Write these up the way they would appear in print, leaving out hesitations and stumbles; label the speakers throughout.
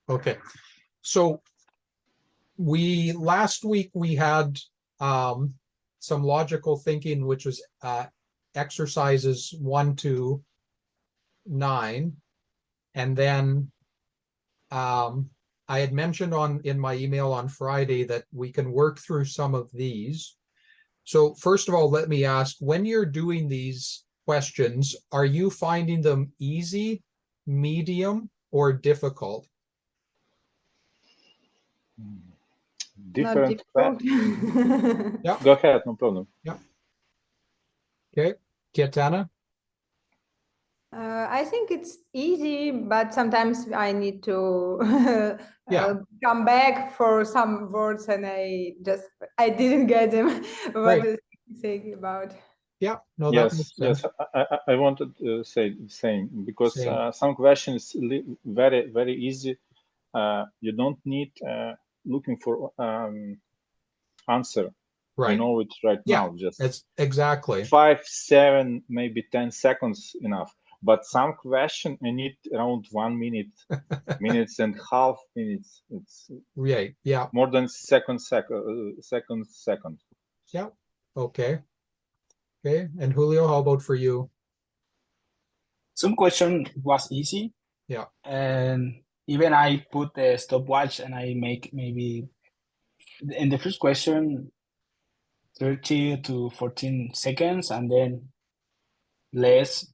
Speaker 1: Okay. So last week we had some logical thinking, which was exercises 1 to 9. And then I had mentioned in my email on Friday that we can work through some of these. So first of all, let me ask, when you're doing these questions, are you finding them easy, medium, or difficult?
Speaker 2: Different.
Speaker 1: Yeah.
Speaker 2: Go ahead, no problem.
Speaker 1: Yeah. Okay. Kietana?
Speaker 3: I think it's easy, but sometimes I need to come back for some words and I didn't get them. What is saying about?
Speaker 1: Yeah, no,
Speaker 2: yes,
Speaker 1: that makes sense.
Speaker 2: Yes, I wanted to say the same, because some questions very, very easy. You don't need looking for answer.
Speaker 1: Right.
Speaker 2: You know it right now. Just
Speaker 1: it's exactly
Speaker 2: 5, 7, maybe 10 seconds enough. But some question I need around 1 minute, minutes and half minutes. It's
Speaker 1: right. Yeah.
Speaker 2: More than second.
Speaker 1: Yeah. Okay. Okay. And Julio, how about for you?
Speaker 4: Some question was easy.
Speaker 1: Yeah.
Speaker 4: And even I put the stopwatch and I make maybe in the first question 30 to 14 seconds and then less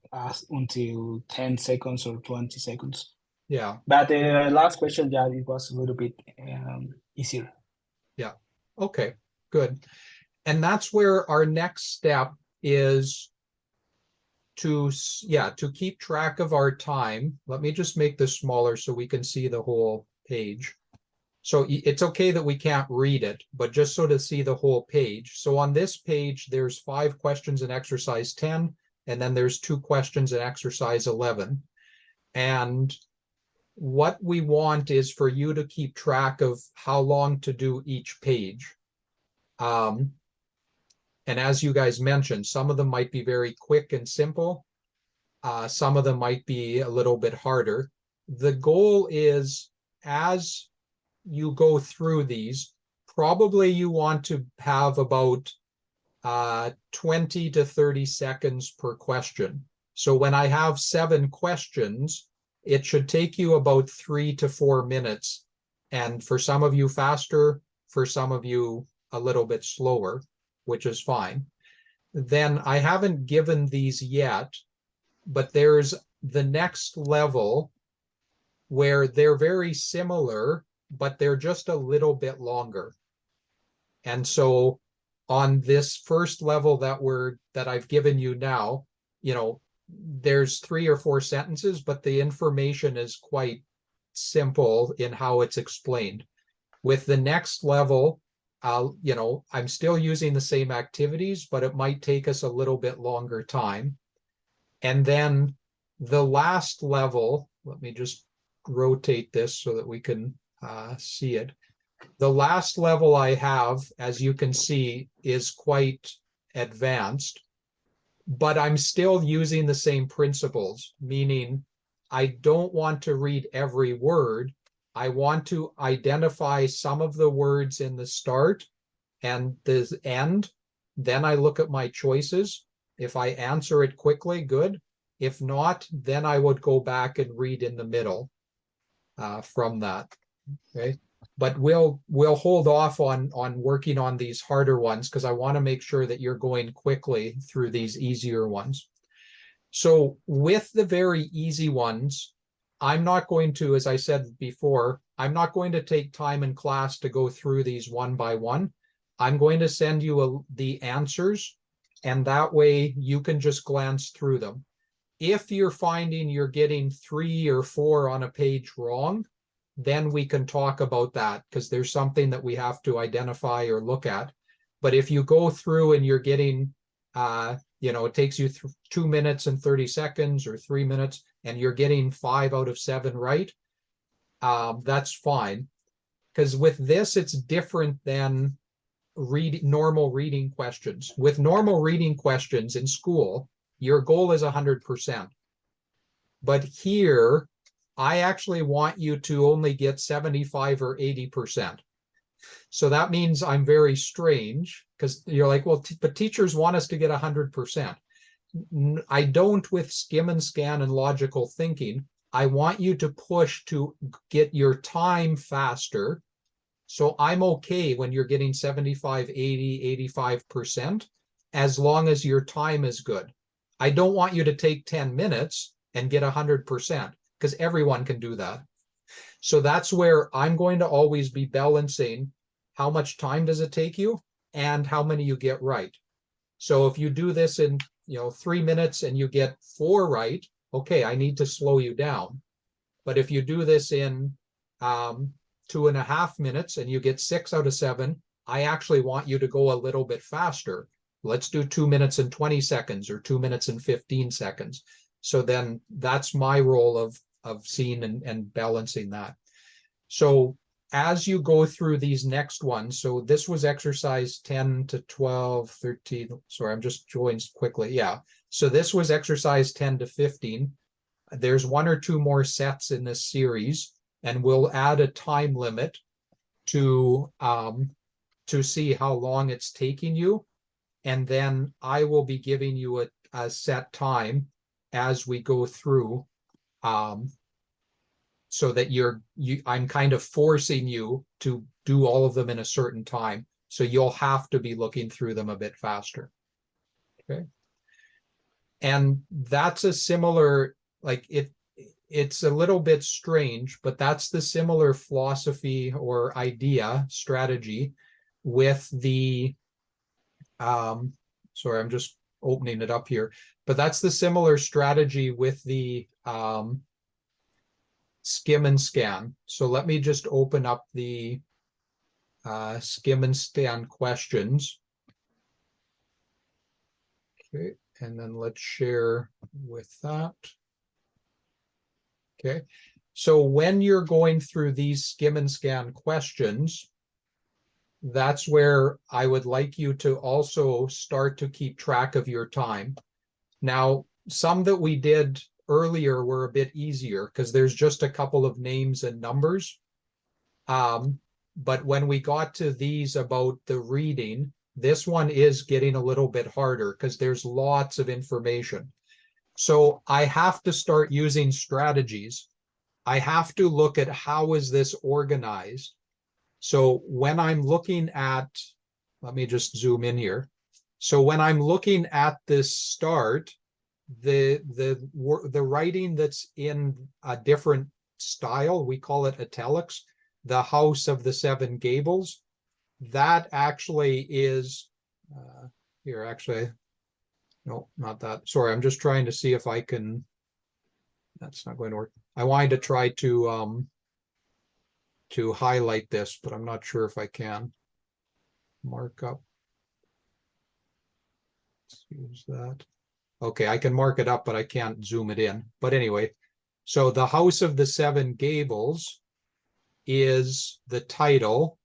Speaker 4: until 10 seconds or 20 seconds.
Speaker 1: Yeah.
Speaker 4: But the last question, yeah, it was a little bit easier.
Speaker 1: Yeah. Okay, good. And that's where our next step is to keep track of our time. Let me just make this smaller so we can see the whole page. So it's okay that we can't read it, but just so to see the whole page. So on this page, there's 5 questions in exercise 10, and then there's 2 questions in exercise 11. And what we want is for you to keep track of how long to do each page. And as you guys mentioned, some of them might be very quick and simple. Some of them might be a little bit harder. The goal is, as you go through these, probably you want to have about 20 to 30 seconds per question. So when I have 7 questions, it should take you about 3 to 4 minutes. And for some of you faster, for some of you a little bit slower, which is fine. Then I haven't given these yet, but there's the next level where they're very similar, but they're just a little bit longer. And so on this first level that I've given you now, there's 3 or 4 sentences, but the information is quite simple in how it's explained. With the next level, I'm still using the same activities, but it might take us a little bit longer time. And then the last level, let me just rotate this so that we can see it. The last level I have, as you can see, is quite advanced, but I'm still using the same principles, meaning I don't want to read every word. I want to identify some of the words in the start and the end. Then I look at my choices. If I answer it quickly, good. If not, then I would go back and read in the middle from that. Okay. But we'll hold off on working on these harder ones because I want to make sure that you're going quickly through these easier ones. So with the very easy ones, I'm not going to, as I said before, I'm not going to take time in class to go through these one by one. I'm going to send you the answers, and that way you can just glance through them. If you're finding you're getting 3 or 4 on a page wrong, then we can talk about that because there's something that we have to identify or look at. But if you go through and you're getting, it takes you 2 minutes and 30 seconds or 3 minutes, and you're getting 5 out of 7 right, that's fine. Because with this, it's different than normal reading questions. With normal reading questions in school, your goal is 100%. But here, I actually want you to only get 75 or 80%. So that means I'm very strange, because you're like, well, but teachers want us to get 100%. I don't with skim and scan and logical thinking. I want you to push to get your time faster. So I'm okay when you're getting 75, 80, 85%, as long as your time is good. I don't want you to take 10 minutes and get 100%, because everyone can do that. So that's where I'm going to always be balancing how much time does it take you and how many you get right. So if you do this in 3 minutes and you get 4 right, okay, I need to slow you down. But if you do this in 2.5 minutes and you get 6 out of 7, I actually want you to go a little bit faster. Let's do 2 minutes and 20 seconds or 2 minutes and 15 seconds. So then that's my role of seeing and balancing that. So as you go through these next ones, so this was exercise 10 to 12, 13. Sorry, I'm just going quickly. Yeah. So this was exercise 10 to 15. There's 1 or 2 more sets in this series, and we'll add a time limit to see how long it's taking you. And then I will be giving you a set time as we go through, so that I'm kind of forcing you to do all of them in a certain time. So you'll have to be looking through them a bit faster. Okay. And that's a similar, like it's a little bit strange, but that's the similar philosophy or idea, strategy with the, sorry, I'm just opening it up here, but that's the similar strategy with the skim and scan. So let me just open up the skim and scan questions. Okay, and then let's share with that. Okay, so when you're going through these skim and scan questions, that's where I would like you to also start to keep track of your time. Now, some that we did earlier were a bit easier because there's just a couple of names and numbers. But when we got to these about the reading, this one is getting a little bit harder because there's lots of information. So I have to start using strategies. I have to look at how is this organized. So when I'm looking at, let me just zoom in here. So when I'm looking at this start, the writing that's in a different style, we call it italics, the House of the Seven Gables, that actually is, here actually, no, not that. Sorry, I'm just trying to see if I can, that's not going to work. I wanted to try to highlight this, but I'm not sure if I can. Mark up. Let's use that. Okay, I can mark it up, but I can't zoom it in. But anyway, so the House of the Seven Gables is the title.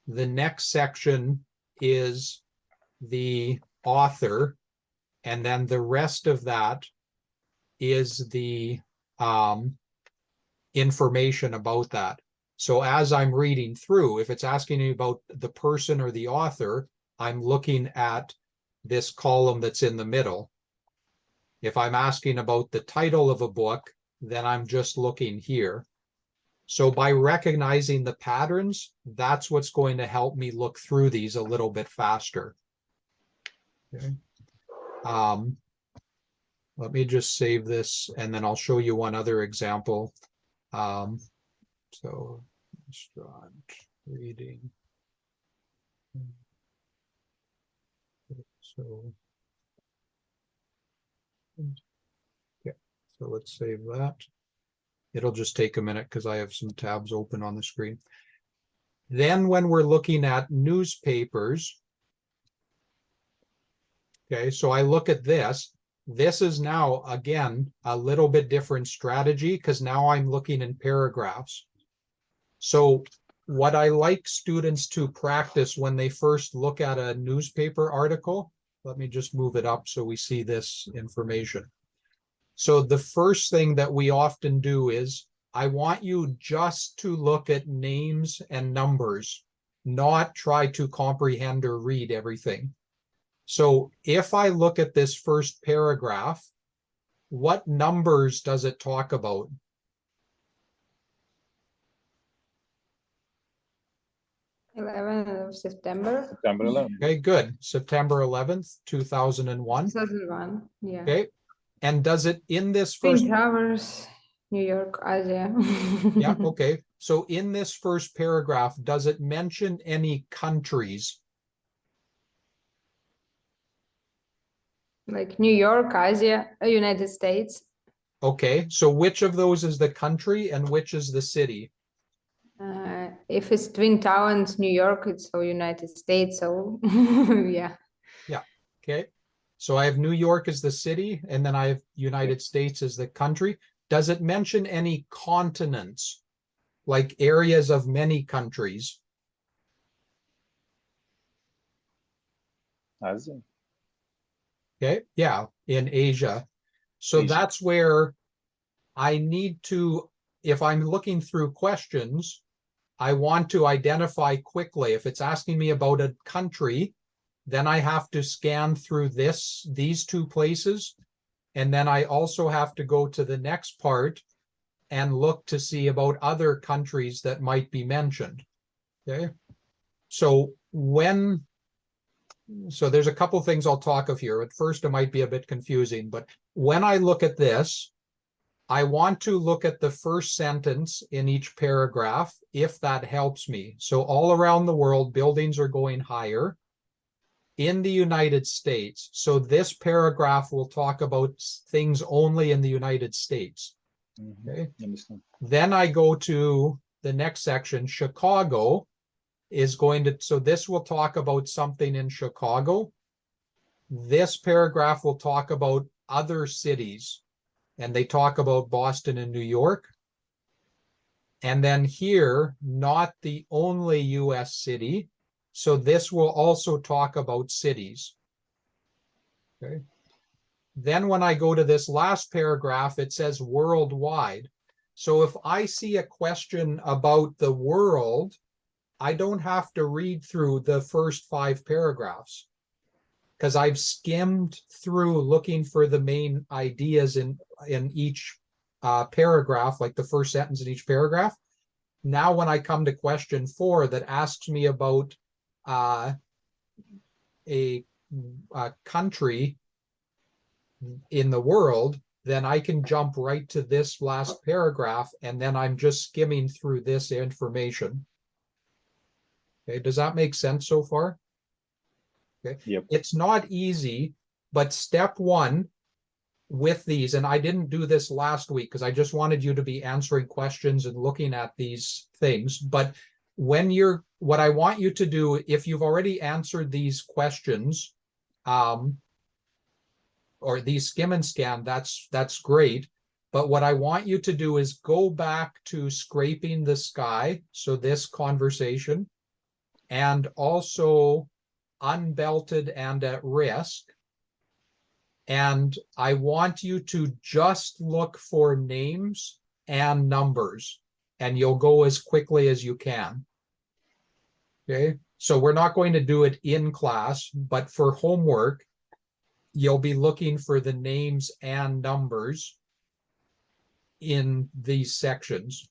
Speaker 1: The next section is the author, and then the rest of that is the information about that. So as I'm reading through, if it's asking me about the person or the author, I'm looking at this column that's in the middle. If I'm asking about the title of a book, then I'm just looking here. So by recognizing the patterns, that's what's going to help me look through these a little bit faster. Okay. Let me just save this, and then I'll show you one other example. So restaurant reading. So yeah, so let's save that. It'll just take a minute because I have some tabs open on the screen. Then when we're looking at newspapers, okay, so I look at this. This is now, again, a little bit different strategy because now I'm looking in paragraphs. So what I like students to practice when they first look at a newspaper article, let me just move it up so we see this information. So the first thing that we often do is I want you just to look at names and numbers, not try to comprehend or read everything. So if I look at this first paragraph, what numbers does it talk about?
Speaker 3: September.
Speaker 2: September 11th.
Speaker 1: Okay, good. September 11th, 2001.
Speaker 3: 2001, yeah.
Speaker 1: Okay. And does it in this
Speaker 3: Twin
Speaker 1: first...
Speaker 3: Towers, New York, Asia.
Speaker 1: Yeah, okay. So in this first paragraph, does it mention any countries?
Speaker 3: Like New York, Asia, United States.
Speaker 1: Okay, so which of those is the country and which is the city?
Speaker 3: If it's Twin Towers, New York, it's all United States, so yeah.
Speaker 1: Yeah, okay. So I have New York as the city, and then I have United States as the country. Does it mention any continents, like areas of many countries?
Speaker 2: Asia.
Speaker 1: Okay, yeah, in Asia. So
Speaker 2: Asia.
Speaker 1: that's where I need to, if I'm looking through questions, I want to identify quickly. If it's asking me about a country, then I have to scan through these two places. And then I also have to go to the next part and look to see about other countries that might be mentioned. Okay. So there's a couple things I'll talk of here. At first, it might be a bit confusing, but when I look at this, I want to look at the first sentence in each paragraph, if that helps me. So all around the world, buildings are going higher. In the United States, so this paragraph will talk about things only in the United States. Okay.
Speaker 2: Understand.
Speaker 1: Then I go to the next section. Chicago is going to, so this will talk about something in Chicago. This paragraph will talk about other cities, and they talk about Boston and New York. And then here, not the only US city. So this will also talk about cities. Okay. Then when I go to this last paragraph, it says worldwide. So if I see a question about the world, I don't have to read through the first 5 paragraphs, because I've skimmed through looking for the main ideas in each paragraph, like the first sentence in each paragraph. Now, when I come to question 4 that asks me about a country in the world, then I can jump right to this last paragraph, and then I'm just skimming through this information. Okay, does that make sense so far? Okay.
Speaker 2: Yep.
Speaker 1: It's not easy, but step 1 with these, and I didn't do this last week because I just wanted you to be answering questions and looking at these things. But what I want you to do, if you've already answered these questions, or these skim and scan, that's great. But what I want you to do is go back to scraping the sky, so this conversation, and also unbelted and at risk. And I want you to just look for names and numbers, and you'll go as quickly as you can. Okay, so we're not going to do it in class, but for homework, you'll be looking for the names and numbers in these sections.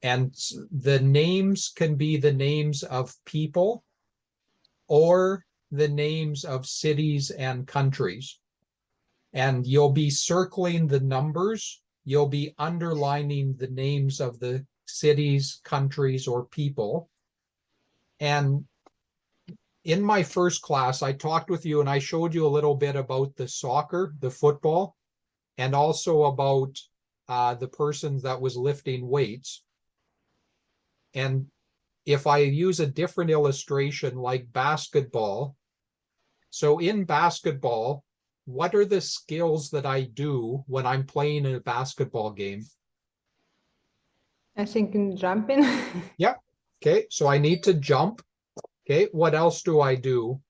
Speaker 1: And the names can be the names of people or the names of cities and countries. And you'll be circling the numbers. You'll be underlining the names of the cities, countries, or people. And in my first class, I talked with you and I showed you a little bit about the soccer, the football, and also about the person that was lifting weights. And if I use a different illustration like basketball, so in basketball, what are the skills that I do when I'm playing a basketball game?
Speaker 3: I think in jumping.
Speaker 1: Yeah. Okay. So I need to jump. Okay. What else do I do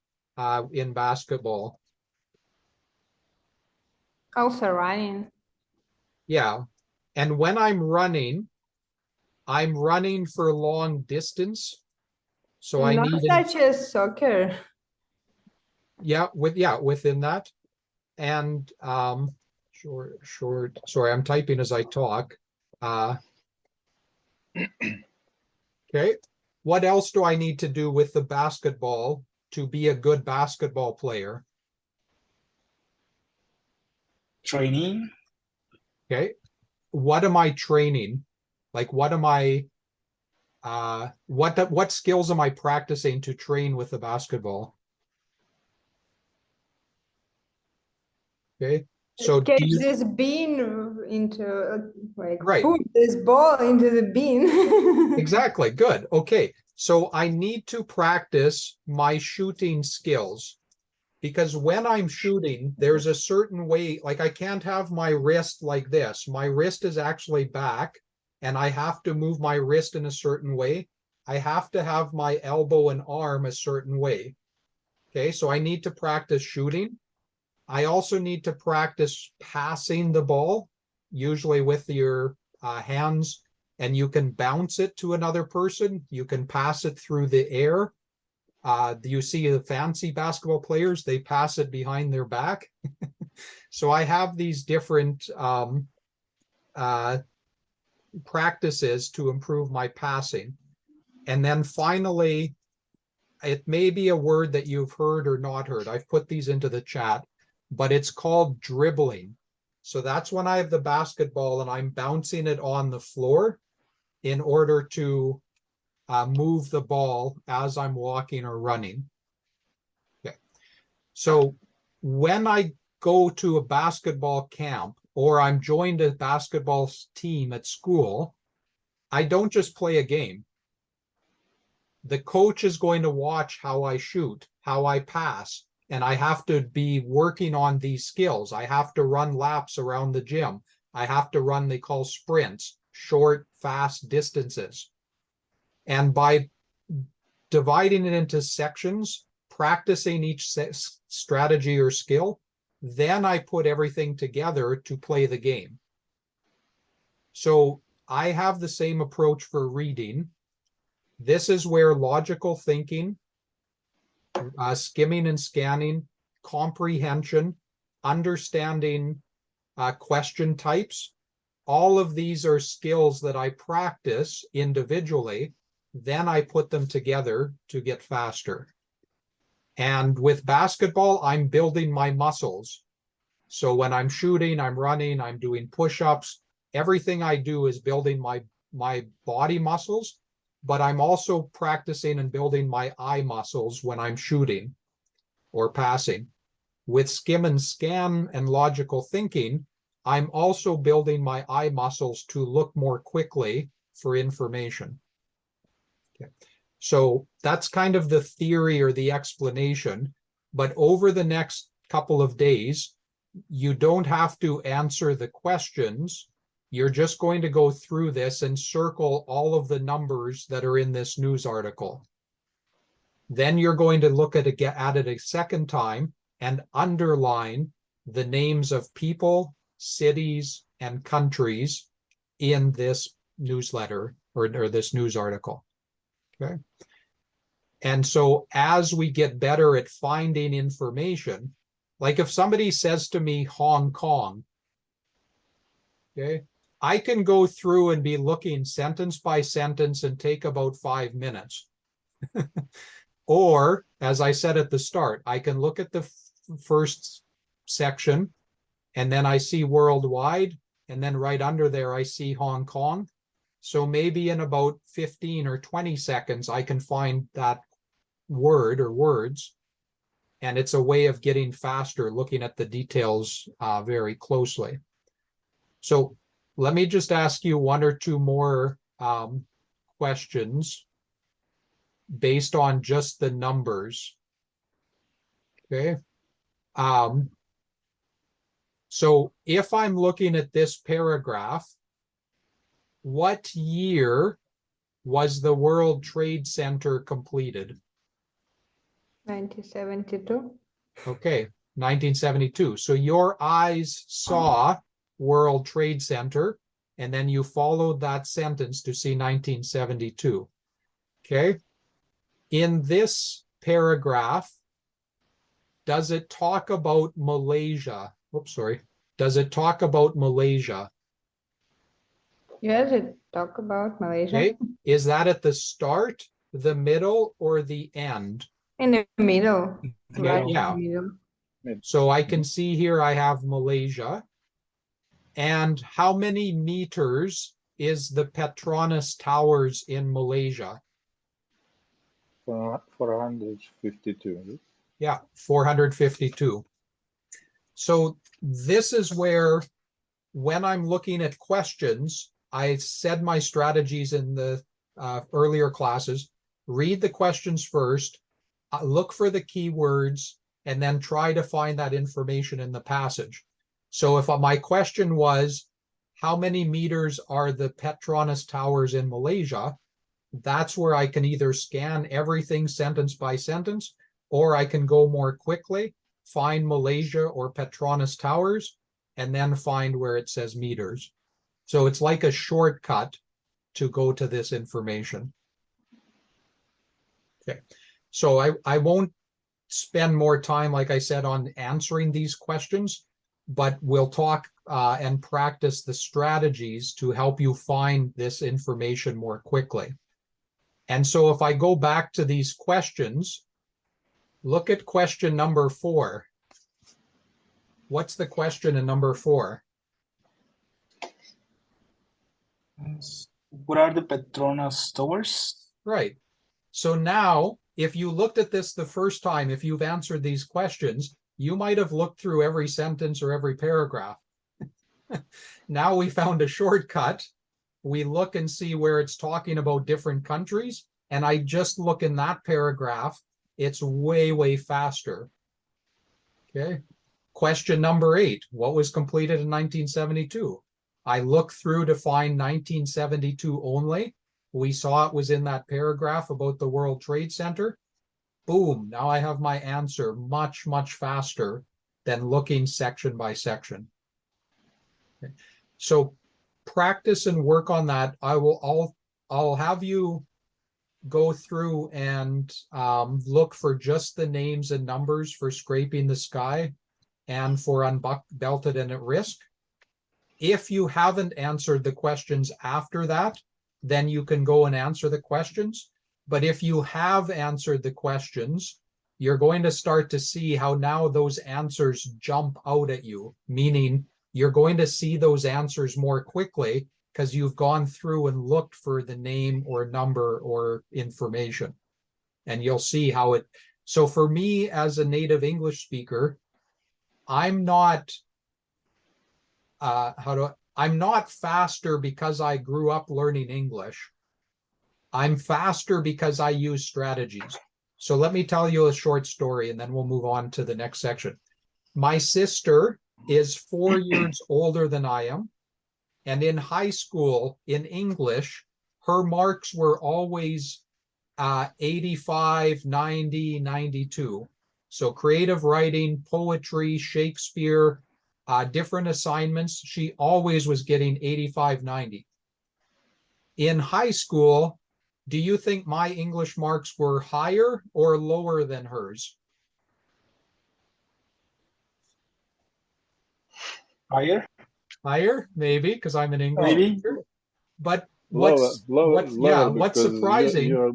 Speaker 1: in basketball?
Speaker 3: Also running.
Speaker 1: Yeah. And when I'm running, I'm running for long distance. So I
Speaker 3: Not
Speaker 1: need,
Speaker 3: such as soccer.
Speaker 1: yeah, within that. And short, sorry, I'm typing as I talk. Okay. What else do I need to do with the basketball to be a good basketball player?
Speaker 4: Training.
Speaker 1: Okay. What am I training? Like, what am I, what skills am I practicing to train with the basketball? Okay. So do
Speaker 3: Catch
Speaker 1: you,
Speaker 3: this bean into, like,
Speaker 1: right.
Speaker 3: put this ball into the bean.
Speaker 1: Exactly. Good. Okay. So I need to practice my shooting skills because when I'm shooting, there's a certain way, like I can't have my wrist like this. My wrist is actually back and I have to move my wrist in a certain way. I have to have my elbow and arm a certain way. Okay. So I need to practice shooting. I also need to practice passing the ball, usually with your hands, and you can bounce it to another person. You can pass it through the air. You see the fancy basketball players, they pass it behind their back. So I have these different practices to improve my passing. And then finally, it may be a word that you've heard or not heard. I've put these into the chat, but it's called dribbling. So that's when I have the basketball and I'm bouncing it on the floor in order to move the ball as I'm walking or running. Okay. So when I go to a basketball camp or I'm joined a basketball team at school, I don't just play a game. The coach is going to watch how I shoot, how I pass, and I have to be working on these skills. I have to run laps around the gym. I have to run, they call sprints, short, fast distances. And by dividing it into sections, practicing each strategy or skill, then I put everything together to play the game. So I have the same approach for reading. This is where logical thinking, skimming and scanning, comprehension, understanding question types, all of these are skills that I practice individually. Then I put them together to get faster. And with basketball, I'm building my muscles. So when I'm shooting, I'm running, I'm doing push-ups. Everything I do is building my body muscles, but I'm also practicing and building my eye muscles when I'm shooting or passing. With skim and scan and logical thinking, I'm also building my eye muscles to look more quickly for information. Okay. So that's kind of the theory or the explanation. But over the next couple of days, you don't have to answer the questions. You're just going to go through this and circle all of the numbers that are in this news article. Then you're going to look at it a second time and underline the names of people, cities, and countries in this newsletter or this news article. Okay. And so as we get better at finding information, like if somebody says to me Hong Kong, okay, I can go through and be looking sentence by sentence and take about 5 minutes. Or, as I said at the start, I can look at the first section and then I see worldwide, and then right under there I see Hong Kong. So maybe in about 15 or 20 seconds, I can find that word or words. And it's a way of getting faster, looking at the details very closely. So let me just ask you one or two more questions based on just the numbers. Okay. So if I'm looking at this paragraph, what year was the World Trade Center completed?
Speaker 3: 1972.
Speaker 1: Okay, 1972. So your eyes saw World Trade Center. and then you followed that sentence to see 1972. Okay. In this paragraph, does it talk about Malaysia? Oops, sorry. Does it talk about Malaysia?
Speaker 3: Yes, it talk about Malaysia.
Speaker 1: Okay. Is that at the start, the middle, or the end?
Speaker 3: In the middle.
Speaker 1: Okay,
Speaker 3: Right
Speaker 1: yeah.
Speaker 3: in the middle.
Speaker 1: So I can see here I have Malaysia. And how many meters is the Petronas Towers in Malaysia?
Speaker 2: 452.
Speaker 1: Yeah, 452. So this is where, when I'm looking at questions, I said my strategies in the earlier classes. Read the questions first, look for the keywords, and then try to find that information in the passage. So if my question was, how many meters are the Petronas Towers in Malaysia? That's where I can either scan everything sentence by sentence, or I can go more quickly, find Malaysia or Petronas Towers, and then find where it says meters. So it's like a shortcut to go to this information. Okay, so I won't spend more time, like I said, on answering these questions, but we'll talk and practice the strategies to help you find this information more quickly. And so if I go back to these questions, look at question number 4. What's the question in number 4?
Speaker 4: What are the Petronas Towers?
Speaker 1: Right. So now, if you looked at this the first time, if you've answered these questions, you might have looked through every sentence or every paragraph. Now we found a shortcut. We look and see where it's talking about different countries, and I just look in that paragraph. It's way, way faster. Okay. Question number 8. What was completed in 1972? I look through to find 1972 only. We saw it was in that paragraph about the World Trade Center. Boom. Now I have my answer much, much faster than looking section by section. Okay. So practice and work on that. I'll have you go through and look for just the names and numbers for Scraping the Sky and for Unbelted and at Risk. If you haven't answered the questions after that, then you can go and answer the questions. But if you have answered the questions, you're going to start to see how now those answers jump out at you, meaning you're going to see those answers more quickly because you've gone through and looked for the name or number or information. And you'll see how it. So for me as a native English speaker, I'm not I'm not faster because I grew up learning English. I'm faster because I use strategies. So let me tell you a short story and then we'll move on to the next section. My sister is 4 years older than I am. And in high school, in English, her marks were always 85, 90, 92. So creative writing, poetry, Shakespeare, different assignments, she always was getting 85, 90. In high school, do you think my English marks were higher or lower than hers?
Speaker 4: Higher?
Speaker 1: Higher, maybe, because I'm an English teacher. But what's surprising?
Speaker 2: You're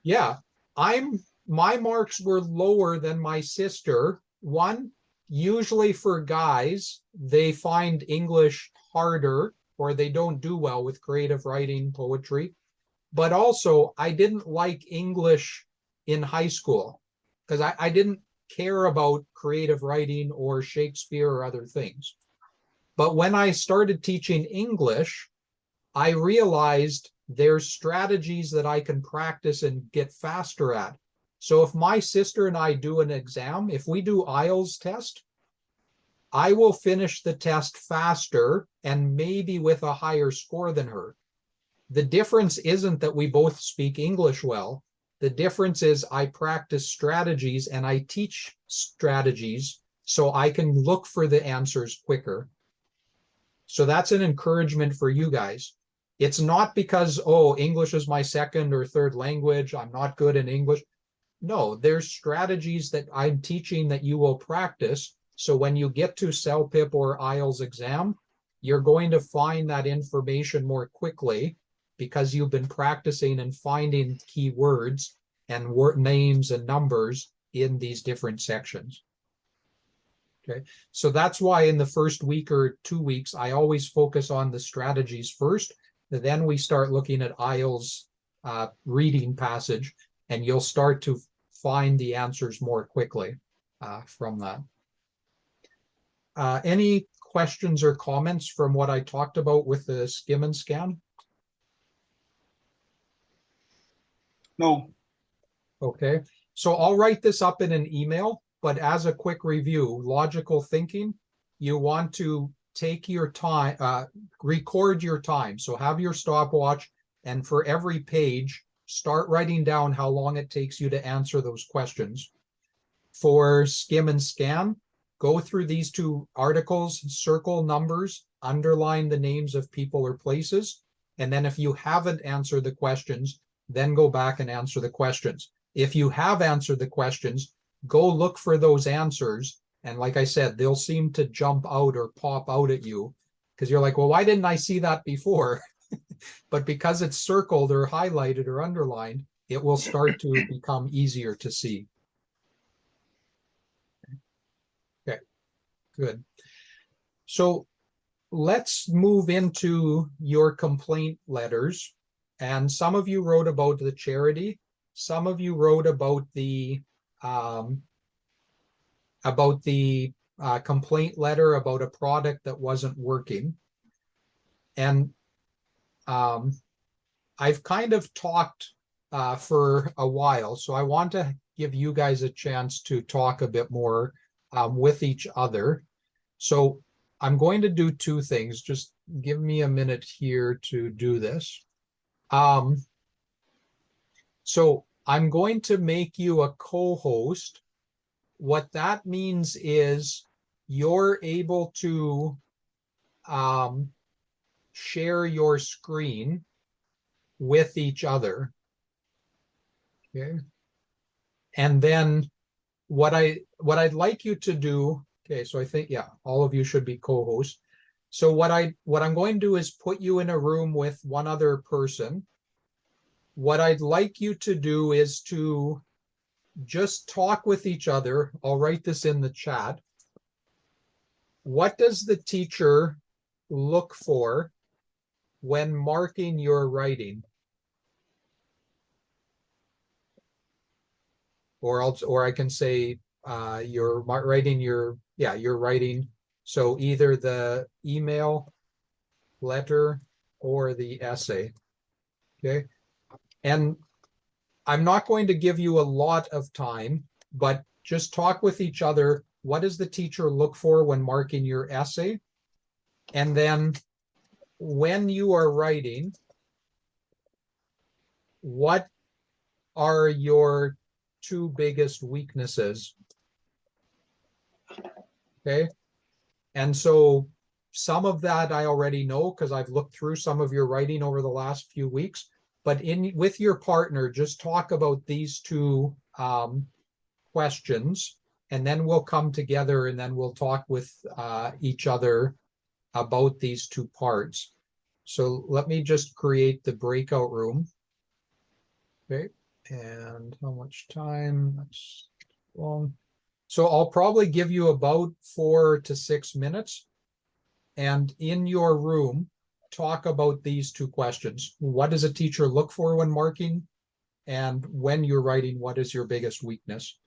Speaker 1: yeah, my marks were lower than my sister. One, usually for guys, they find English harder or they don't do well with creative writing, poetry. But also, I didn't like English in high school because I didn't care about creative writing or Shakespeare or other things. But when I started teaching English, I realized there's strategies that I can practice and get faster at. So if my sister and I do an exam, if we do IELTS test, I will finish the test faster and maybe with a higher score than her. The difference isn't that we both speak English well. The difference is I practice strategies and I teach strategies so I can look for the answers quicker. So that's an encouragement for you guys. It's not because, oh, English is my second or third language, I'm not good in English. No, there's strategies that I'm teaching that you will practice. So when you get to CELPIP or IELTS exam, you're going to find that information more quickly because you've been practicing and finding key words and word names and numbers in these different sections. Okay, so that's why in the first week or 2 weeks, I always focus on the strategies first. Then we start looking at IELTS reading passage, and you'll start to find the answers more quickly from that. Any questions or comments from what I talked about with the skim and scan?
Speaker 4: No.
Speaker 1: Okay, so I'll write this up in an email, but as a quick review, logical thinking, you want to take your time, record your time. So have your stopwatch, and for every page, start writing down how long it takes you to answer those questions. For skim and scan, go through these 2 articles, circle numbers, underline the names of people or places, and then if you haven't answered the questions, then go back and answer the questions. If you have answered the questions, go look for those answers. And like I said, they'll seem to jump out or pop out at you because you're like, well, why didn't I see that before? But because it's circled or highlighted or underlined, it will start to become easier to see. Okay, good. So let's move into your complaint letters. And some of you wrote about the charity. Some of you wrote about the complaint letter about a product that wasn't working. And I've kind of talked for a while, so I want to give you guys a chance to talk a bit more with each other. So I'm going to do 2 things. Just give me a minute here to do this. So I'm going to make you a co-host. What that means is you're able to share your screen with each other. Okay. And then what I'd like you to do, okay, so I think, yeah, all of you should be co-hosts. So what I'm going to do is put you in a room with one other person. What I'd like you to do is to just talk with each other. I'll write this in the chat. What does the teacher look for when marking your writing? Or I can say you're writing you're writing. So either the email, letter, or the essay. Okay. And I'm not going to give you a lot of time, but just talk with each other. What does the teacher look for when marking your essay? And then when you are writing, what are your 2 biggest weaknesses? Okay. And so some of that I already know because I've looked through some of your writing over the last few weeks. But with your partner, just talk about these 2 questions, and then we'll come together and then we'll talk with each other about these 2 parts. So let me just create the breakout room. Okay, and how much time? That's long. So I'll probably give you about 4 to 6 minutes. And in your room, talk about these 2 questions. What does a teacher look for when marking? And when you're writing, what is your biggest weakness?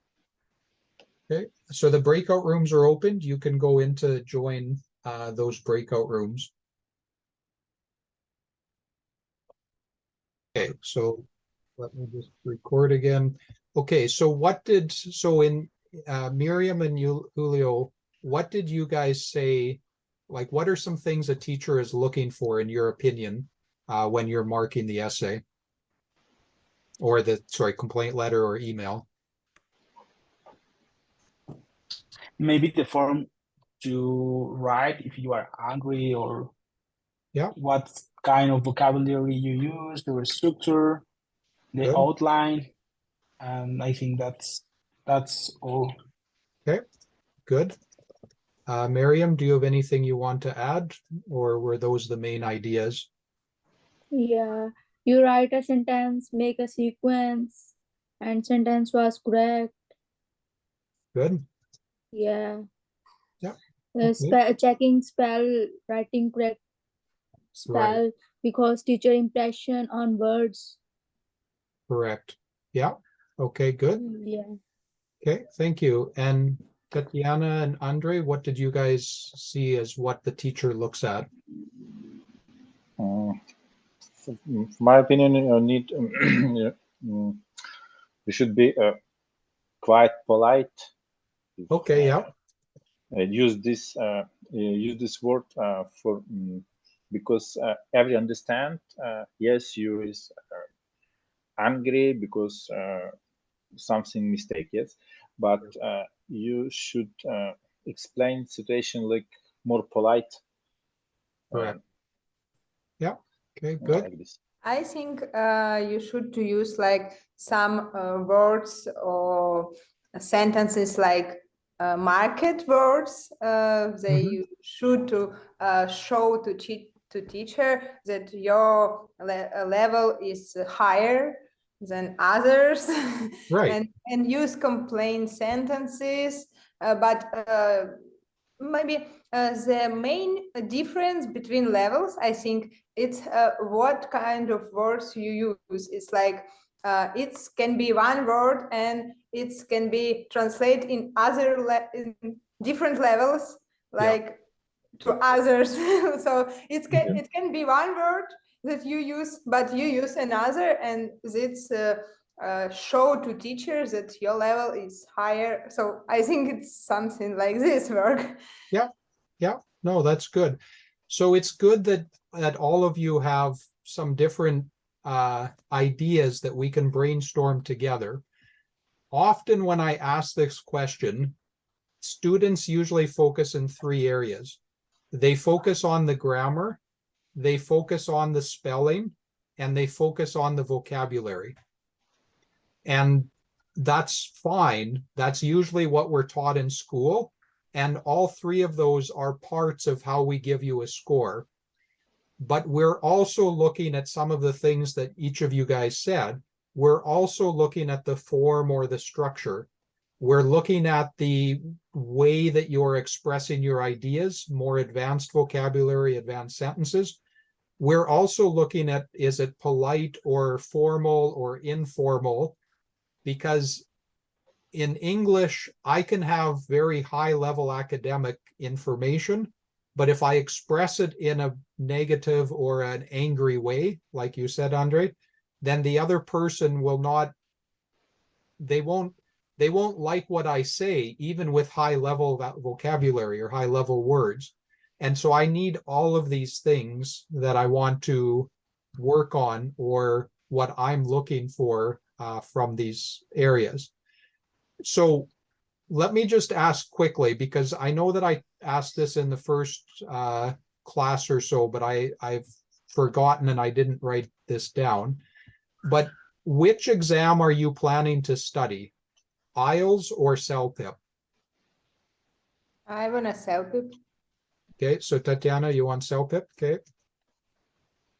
Speaker 1: Okay, so the breakout rooms are opened. You can go in to join those breakout rooms. Okay, so let me just record again. Okay, so in Miriam and Julio, what did you guys say? Like, what are some things a teacher is looking for, in your opinion, when you're marking the essay? Or complaint letter or email?
Speaker 4: Maybe the form you write if you are angry, or what kind of vocabulary you use, the structure, the outline, and I think that's all.
Speaker 1: Okay, good. Miriam, do you have anything you want to add, or were those the main ideas?
Speaker 5: Yeah, you write a sentence, make a sequence, and sentence was correct.
Speaker 1: Good.
Speaker 5: Yeah.
Speaker 1: Yeah.
Speaker 5: Checking spell, writing correct spell, because teacher impression on words.
Speaker 1: Correct. Yeah. Okay, good.
Speaker 5: Yeah.
Speaker 1: Okay, thank you. And Tatiana and Andre, what did you guys see as what the teacher looks at?
Speaker 2: In my opinion, you need you should be quite polite.
Speaker 1: Okay, yeah.
Speaker 2: Use this word for because every understand. Yes, you is angry because something mistake. Yes, but you should explain situation like more polite.
Speaker 1: Correct. Yeah. Okay, good.
Speaker 2: Like this.
Speaker 3: I think you should to use like some words or sentences like market words. They should to show to teacher that your level is higher than others,
Speaker 1: Right.
Speaker 3: and use complaint sentences, but maybe the main difference between levels, I think, it's what kind of words you use. It's like it can be one word and it can be translated in in different levels, like to others. So it can be one word that you use, but you use another, and it's show to teachers that your level is higher. So I think it's something like this work.
Speaker 1: Yeah. Yeah. No, that's good. So it's good that all of you have some different ideas that we can brainstorm together. Often when I ask this question, students usually focus in 3 areas. They focus on the grammar, they focus on the spelling, and they focus on the vocabulary. And that's fine. That's usually what we're taught in school. And all 3 of those are parts of how we give you a score. But we're also looking at some of the things that each of you guys said. We're also looking at the form or the structure. We're looking at the way that you're expressing your ideas, more advanced vocabulary, advanced sentences. We're also looking at, is it polite or formal or informal? Because in English, I can have very high level academic information, but if I express it in a negative or an angry way, like you said, Andre, then the other person will not, they won't like what I say, even with high level vocabulary or high level words. And so I need all of these things that I want to work on, or what I'm looking for from these areas. So let me just ask quickly, because I know that I asked this in the first class or so, but I've forgotten and I didn't write this down. But which exam are you planning to study? IELTS or CELPIP?
Speaker 3: I want a CELPIP.
Speaker 1: Okay, so Tatiana, you want CELPIP? Okay.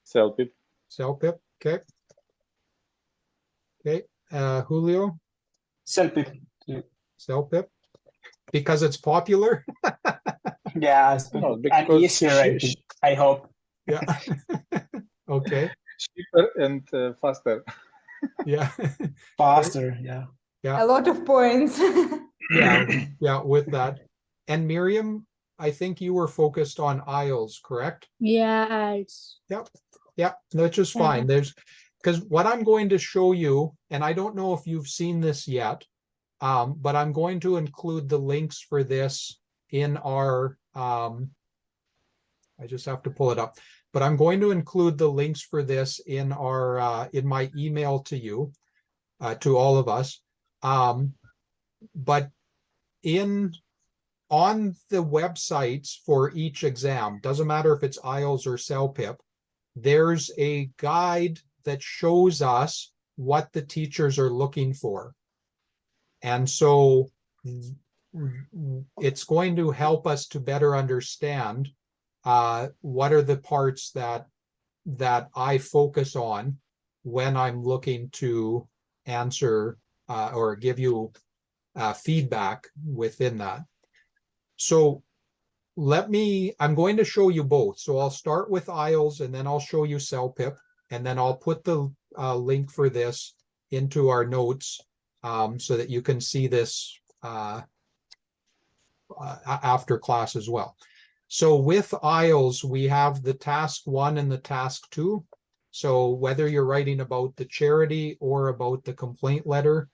Speaker 2: CELPIP.
Speaker 1: CELPIP, okay. Okay, Julio?
Speaker 4: CELPIP.
Speaker 1: CELPIP? Because it's popular?
Speaker 4: Yeah,
Speaker 2: No,
Speaker 4: and easier, I hope.
Speaker 1: Yeah. Okay.
Speaker 2: Cheaper and faster.
Speaker 1: Yeah.
Speaker 4: Faster, yeah.
Speaker 1: Yeah.
Speaker 3: A lot of points.
Speaker 1: Yeah, with that. And Miriam, I think you were focused on IELTS, correct?
Speaker 5: Yeah, IELTS.
Speaker 1: Yep. Yeah, which is fine. Because what I'm going to show you, and I don't know if you've seen this yet, but I'm going to include the links for this in our, I just have to pull it up, but I'm going to include the links for this in our, in my email to you, to all of us. But in on the websites for each exam, doesn't matter if it's IELTS or CELPIP, there's a guide that shows us what the teachers are looking for. And so it's going to help us to better understand what are the parts that I focus on when I'm looking to answer or give you feedback within that. So I'm going to show you both. So I'll start with IELTS and then I'll show you CELPIP, and then I'll put the link for this into our notes so that you can see this after class as well. So with IELTS, we have the task 1 and the task 2. So whether you're writing about the charity or about the complaint letter,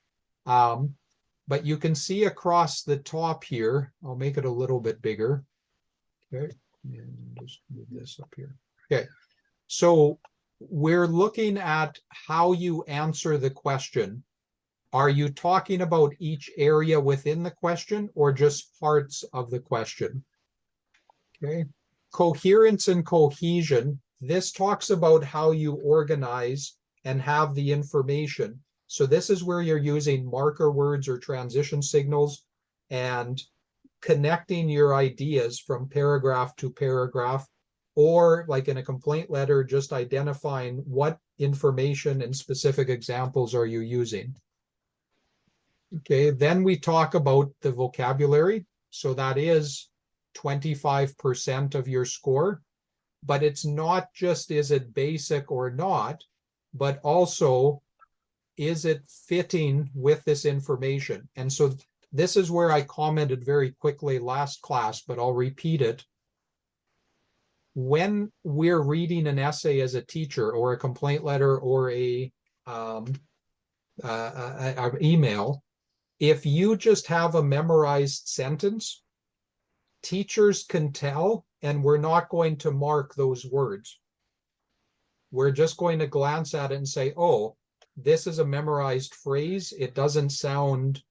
Speaker 1: but you can see across the top here, I'll make it a little bit bigger. Okay, and just move this up here. Okay, so we're looking at how you answer the question. Are you talking about each area within the question or just parts of the question? Okay, coherence and cohesion. This talks about how you organize and have the information. So this is where you're using marker words or transition signals and connecting your ideas from paragraph to paragraph, or like in a complaint letter, just identifying what information and specific examples are you using. Okay, then we talk about the vocabulary. So that is 25% of your score, but it's not just is it basic or not, but also is it fitting with this information? And so this is where I commented very quickly last class, but I'll repeat it. When we're reading an essay as a teacher or a complaint letter or a email, if you just have a memorized sentence, teachers can tell, and we're not going to mark those words. We're just going to glance at it and say, oh, this is a memorized phrase. It doesn't sound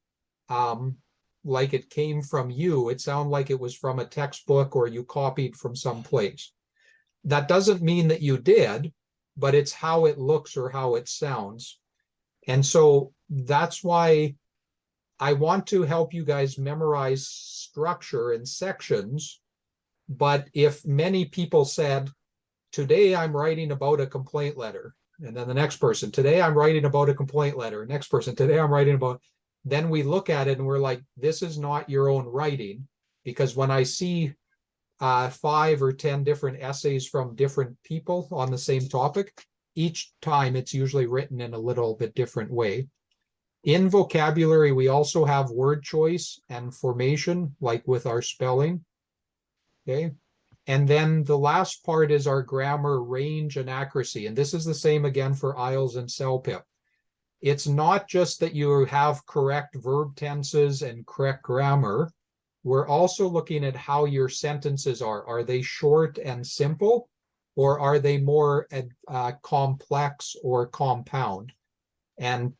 Speaker 1: like it came from you. It sounded like it was from a textbook or you copied from someplace. That doesn't mean that you did, but it's how it looks or how it sounds. And so that's why I want to help you guys memorize structure and sections. But if many people said, today I'm writing about a complaint letter, and then the next person, today I'm writing about a complaint letter, next person, today I'm writing about, then we look at it and we're like, this is not your own writing. Because when I see 5 or 10 different essays from different people on the same topic, each time it's usually written in a little bit different way. In vocabulary, we also have word choice and formation, like with our spelling. Okay. And then the last part is our grammar, range, and accuracy. And this is the same again for IELTS and CELPIP. It's not just that you have correct verb tenses and correct grammar. We're also looking at how your sentences are. Are they short and simple, or are they more complex or compound? And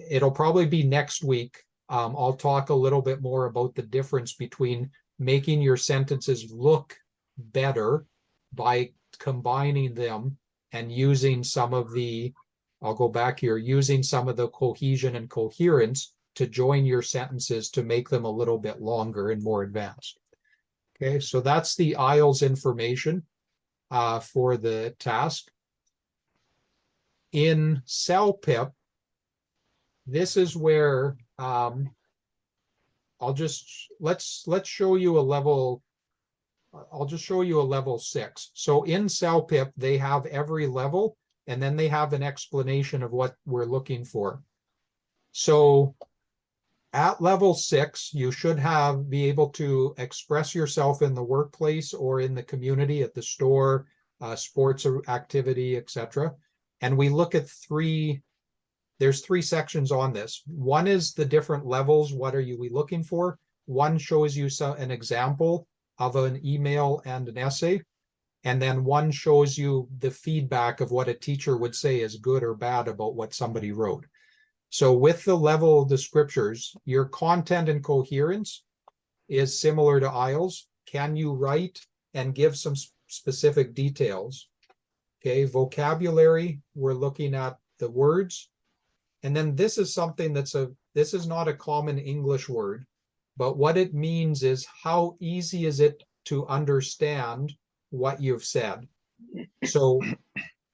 Speaker 1: it'll probably be next week. I'll talk a little bit more about the difference between making your sentences look better by combining them and using some of the, I'll go back here, using some of the cohesion and coherence to join your sentences to make them a little bit longer and more advanced. Okay, so that's the IELTS information for the task. In CELPIP, this is where I'll just, let's show you a level. I'll just show you a level 6. So in CELPIP, they have every level, and then they have an explanation of what we're looking for. So at level 6, you should be able to express yourself in the workplace or in the community, at the store, sports activity, etc. And we look at there's 3 sections on this. One is the different levels. What are we looking for? One shows you an example of an email and an essay. And then one shows you the feedback of what a teacher would say is good or bad about what somebody wrote. So with the level descriptors, your content and coherence, is similar to IELTS. Can you write and give some specific details? Okay, vocabulary, we're looking at the words. And then this is something this is not a common English word, but what it means is how easy is it to understand what you've said? So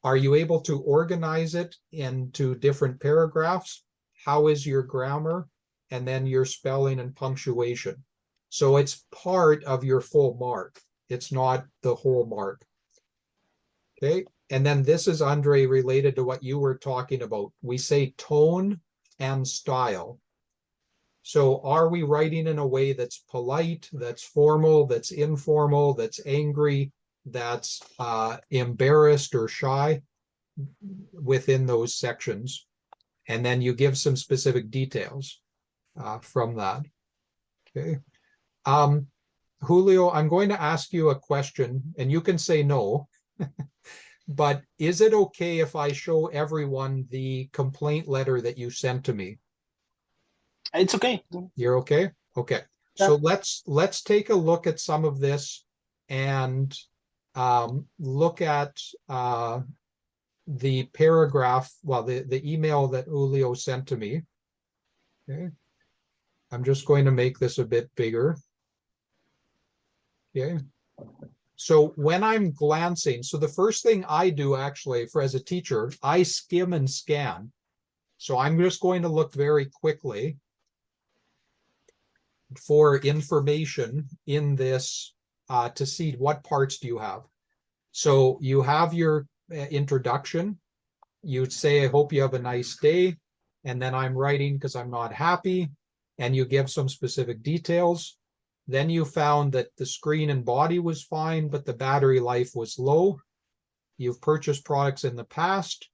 Speaker 1: are you able to organize it into different paragraphs? How is your grammar? And then your spelling and punctuation. So it's part of your full mark. It's not the whole mark. Okay. And then this is, Andre, related to what you were talking about. We say tone and style. So are we writing in a way that's polite, that's formal, that's informal, that's angry, that's embarrassed or shy within those sections? And then you give some specific details from that. Okay. Julio, I'm going to ask you a question, and you can say no. But is it okay if I show everyone the complaint letter that you sent to me?
Speaker 4: It's okay.
Speaker 1: You're okay? Okay. Yeah. So let's take a look at some of this and look at the paragraph, well, the email that Julio sent to me. Okay. I'm just going to make this a bit bigger. Okay. So when I'm glancing, so the first thing I do actually as a teacher, I skim and scan. So I'm just going to look very quickly for information in this to see what parts do you have. So you have your introduction. You'd say, I hope you have a nice day. And then I'm writing because I'm not happy. And you give some specific details. Then you found that the screen and body was fine, but the battery life was low. You've purchased products in the past.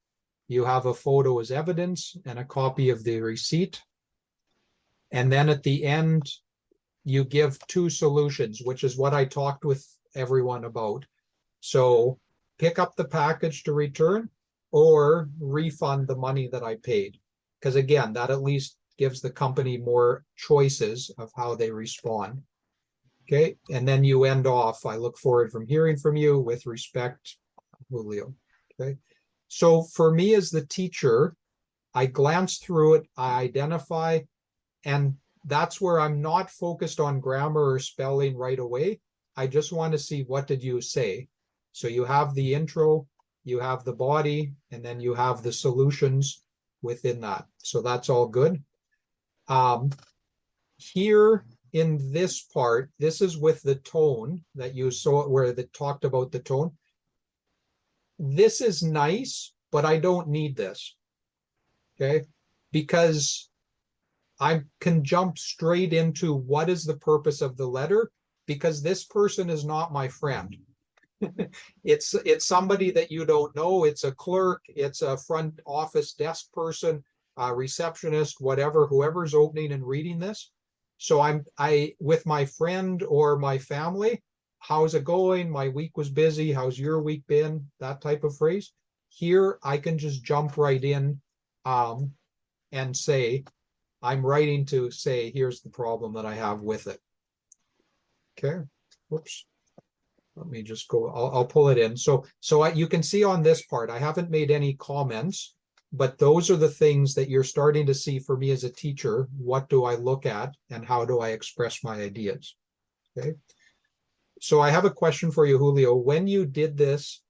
Speaker 1: You have a photo as evidence and a copy of the receipt. And then at the end, you give 2 solutions, which is what I talked with everyone about. So pick up the package to return or refund the money that I paid. Because again, that at least gives the company more choices of how they respond. Okay, and then you end off, I look forward from hearing from you, with respect, Julio. Okay, so for me as the teacher, I glance through it, I identify, and that's where I'm not focused on grammar or spelling right away. I just want to see, what did you say? So you have the intro, you have the body, and then you have the solutions within that. So that's all good. Here in this part, this is with the tone that you saw, where they talked about the tone. This is nice, but I don't need this. Okay, because I can jump straight into what is the purpose of the letter, because this person is not my friend. It's somebody that you don't know. It's a clerk, it's a front office desk person, a receptionist, whatever, whoever's opening and reading this. So I with my friend or my family, how's it going? My week was busy. How's your week been? That type of phrase. Here, I can just jump right in and say, I'm writing to say, here's the problem that I have with it. Okay, whoops. Let me just go, I'll pull it in. So you can see on this part, I haven't made any comments, but those are the things that you're starting to see for me as a teacher. What do I look at and how do I express my ideas? Okay. So I have a question for you, Julio. When you did this,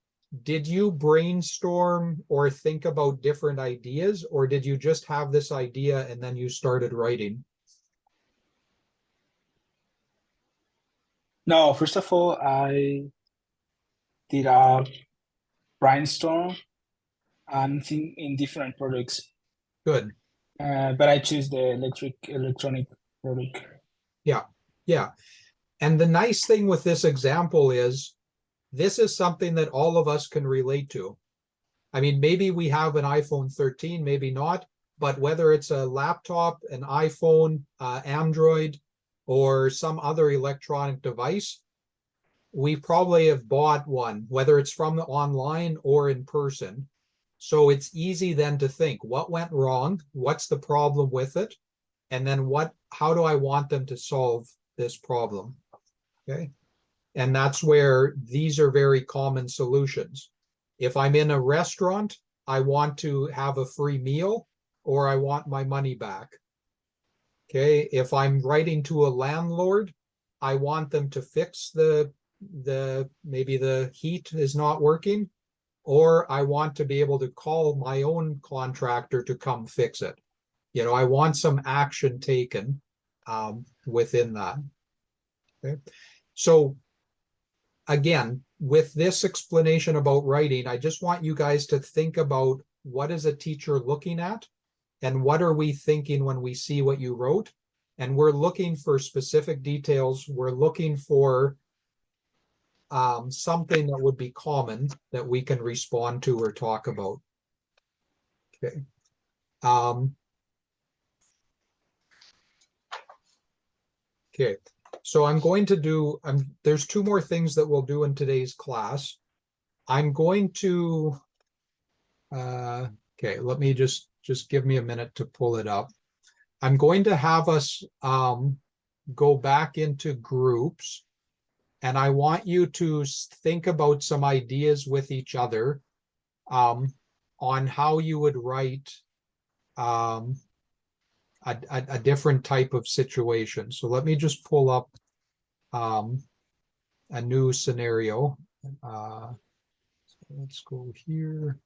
Speaker 1: did you brainstorm or think about different ideas, or did you just have this idea and then you started writing?
Speaker 4: No, first of all, I did a brainstorm and think in different products.
Speaker 1: Good.
Speaker 4: But I choose the electronic product.
Speaker 1: Yeah, yeah. And the nice thing with this example is, this is something that all of us can relate to. I mean, maybe we have an iPhone 13, maybe not, but whether it's a laptop, an iPhone, Android, or some other electronic device, we probably have bought one, whether it's from the online or in person. So it's easy then to think, what went wrong? What's the problem with it? And then how do I want them to solve this problem. Okay. And that's where these are very common solutions. If I'm in a restaurant, I want to have a free meal or I want my money back. Okay. If I'm writing to a landlord, I want them to fix maybe the heat is not working, or I want to be able to call my own contractor to come fix it. You know, I want some action taken within that. Okay. So again, with this explanation about writing, I just want you guys to think about what is a teacher looking at and what are we thinking when we see what you wrote. And we're looking for specific details. We're looking for something that would be common that we can respond to or talk about. Okay. Okay. So I'm going to do, there's two more things that we'll do in today's class. I'm going to, okay, let me just give me a minute to pull it up. I'm going to have us go back into groups, and I want you to think about some ideas with each other on how you would write a different type of situation. So let me just pull up a new scenario. So let's go here.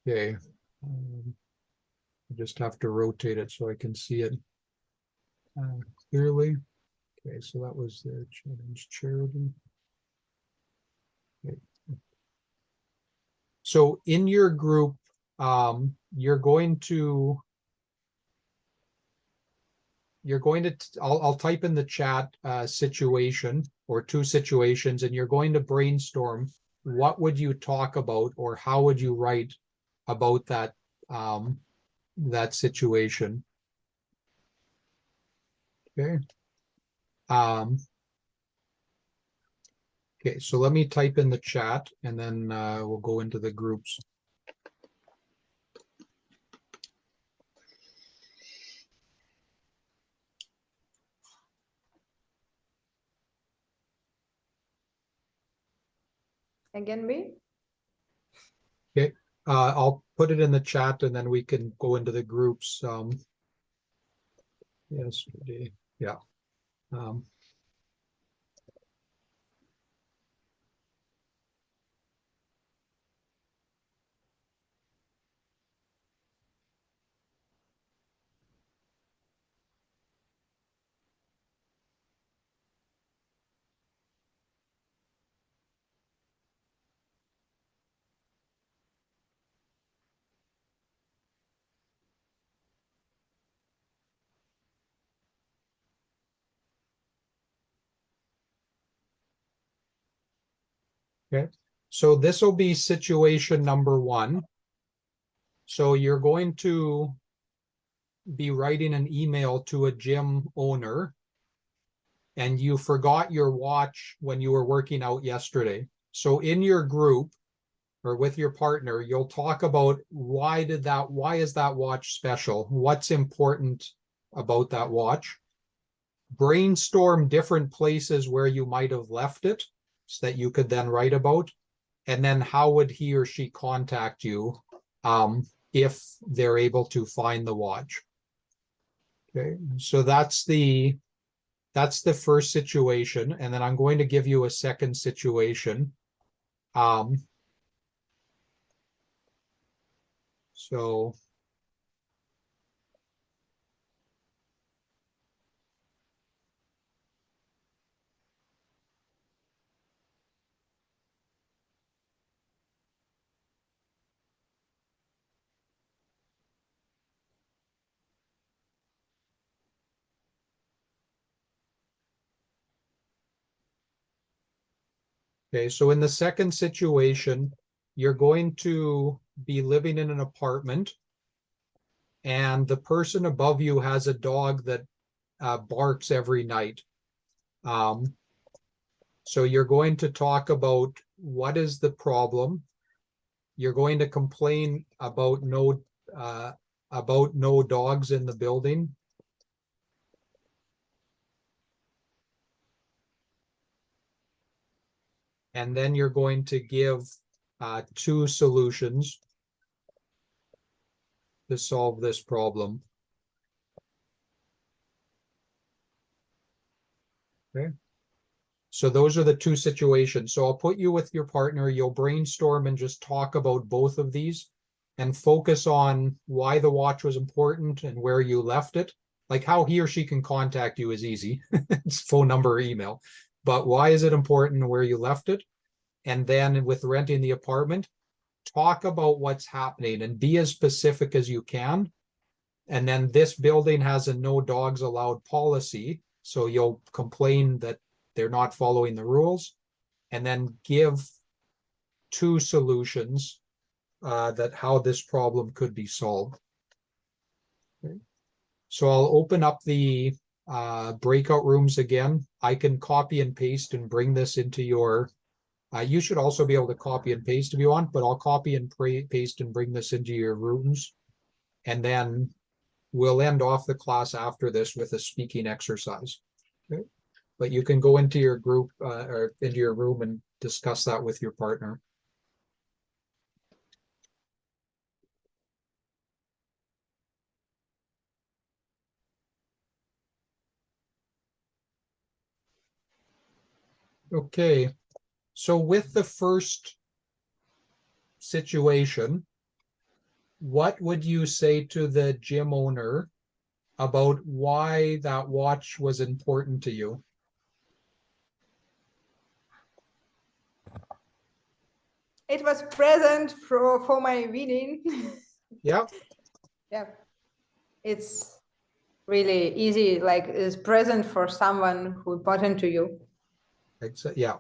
Speaker 1: Okay. I just have to rotate it so I can see it clearly. Okay, so that was the challenge charity. Okay. So in your group, you're going to, I'll type in the chat situation or two situations, and you're going to brainstorm what would you talk about or how would you write about that that situation. Okay. Okay, so let me type in the chat and then we'll go into the groups.
Speaker 3: Again, B?
Speaker 1: Okay, I'll put it in the chat and then we can go into the groups. Yesterday, yeah. Okay, so this will be situation number one. So you're going to be writing an email to a gym owner and you forgot your watch when you were working out yesterday. So in your group or with your partner, you'll talk about why is that watch special? What's important about that watch? Brainstorm different places where you might have left it so that you could then write about. And then how would he or she contact you if they're able to find the watch? Okay, so that's the first situation. And then I'm going to give you a second situation. So okay, so in the second situation, you're going to be living in an apartment and the person above you has a dog that barks every night. So you're going to talk about what is the problem. You're going to complain about no dogs in the building. And then you're going to give 2 solutions to solve this problem. Okay. So those are the 2 situations. So I'll put you with your partner, you'll brainstorm and just talk about both of these and focus on why the watch was important and where you left it. Like how he or she can contact you is easy. It's phone number or email. But why is it important and where you left it? And then with renting the apartment, talk about what's happening and be as specific as you can. And then this building has a no dogs allowed policy. So you'll complain that they're not following the rules, and then give 2 solutions that how this problem could be solved. Okay. So I'll open up the breakout rooms again. I can copy and paste and bring this into your, you should also be able to copy and paste if you want, but I'll copy and paste and bring this into your rooms. And then we'll end off the class after this with a speaking exercise. Okay. But you can go into your group or into your room and discuss that with your partner. Okay, so with the first situation, what would you say to the gym owner about why that watch was important to you?
Speaker 3: It was present for my wedding.
Speaker 1: Yeah.
Speaker 3: Yeah. It's really easy, like it's present for someone who important to you.
Speaker 1: Yeah.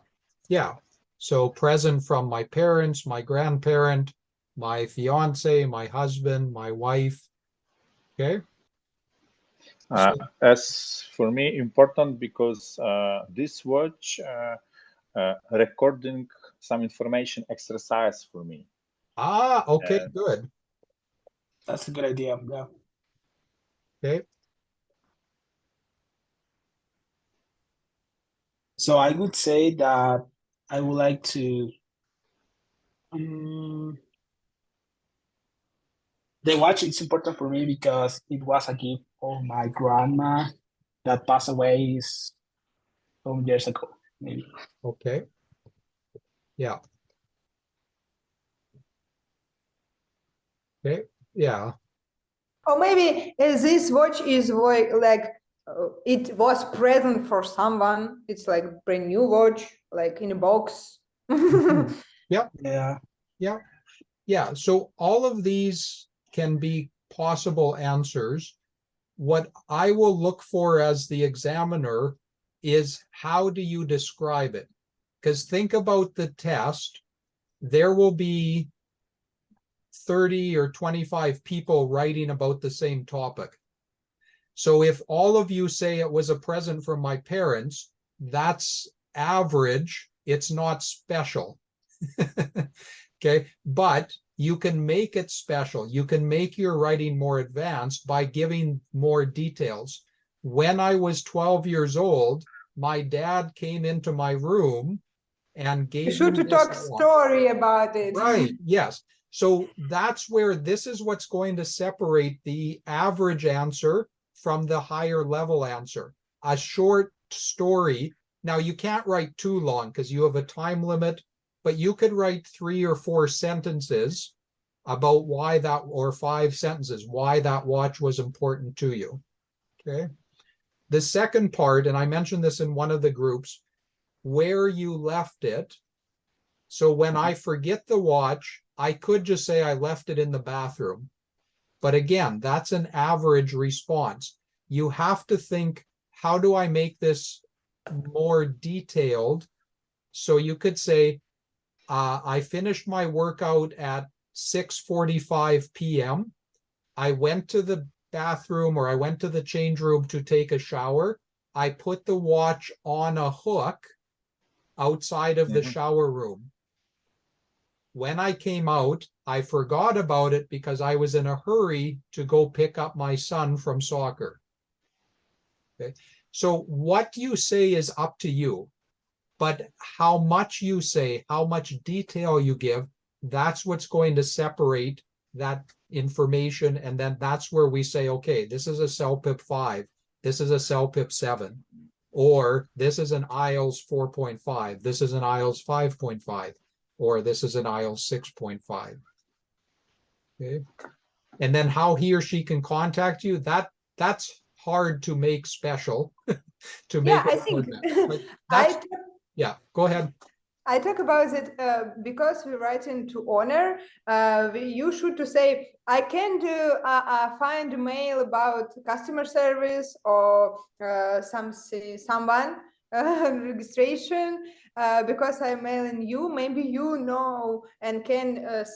Speaker 1: Yeah. So present from my parents, my grandparent, my fiance, my husband, my wife. Okay.
Speaker 2: As for me, important because this watch recording some information exercise for me.
Speaker 1: Ah, okay, good.
Speaker 4: That's a good idea. Yeah.
Speaker 1: Okay.
Speaker 4: So I would say that I would like to the watch is important for me because it was a gift of my grandma that passed away some years ago, maybe.
Speaker 1: Okay. Yeah. Okay. Yeah.
Speaker 3: Or maybe this watch is like it was present for someone. It's like brand new watch, like in a box.
Speaker 1: Yep.
Speaker 4: Yeah.
Speaker 1: Yeah. Yeah. So all of these can be possible answers. What I will look for as the examiner is how do you describe it? Because think about the test. There will be 30 or 25 people writing about the same topic. So if all of you say it was a present from my parents, that's average. It's not special. Okay. But you can make it special. You can make your writing more advanced by giving more details. When I was 12 years old, my dad came into my room and gave
Speaker 3: You should
Speaker 1: me
Speaker 3: talk story about it.
Speaker 1: Right. Yes. So that's where this is what's going to separate the average answer from the higher level answer. A short story. Now you can't write too long because you have a time limit, but you could write 3 or 4 sentences about why that, or 5 sentences, why that watch was important to you. Okay. The second part, and I mentioned this in one of the groups, where you left it. So when I forget the watch, I could just say I left it in the bathroom. But again, that's an average response. You have to think, how do I make this more detailed? So you could say, I finished my workout at 6:45 p.m. I went to the bathroom or I went to the change room to take a shower. I put the watch on a hook outside of the shower room. When I came out, I forgot about it because I was in a hurry to go pick up my son from soccer. Okay. So what you say is up to you, but how much you say, how much detail you give, that's what's going to separate that information. And then that's where we say, okay, this is a CELPIP 5, this is a CELPIP 7, or this is an IELTS 4.5, this is an IELTS 5.5, or this is an IELTS 6.5. Okay. And then how he or she can contact you, that's hard to make special. To make
Speaker 3: I think
Speaker 1: yeah, go ahead.
Speaker 3: I talk about it because we write into honor. You should to say I can do find mail about customer service or someone registration because I'm mailing you. Maybe you know and can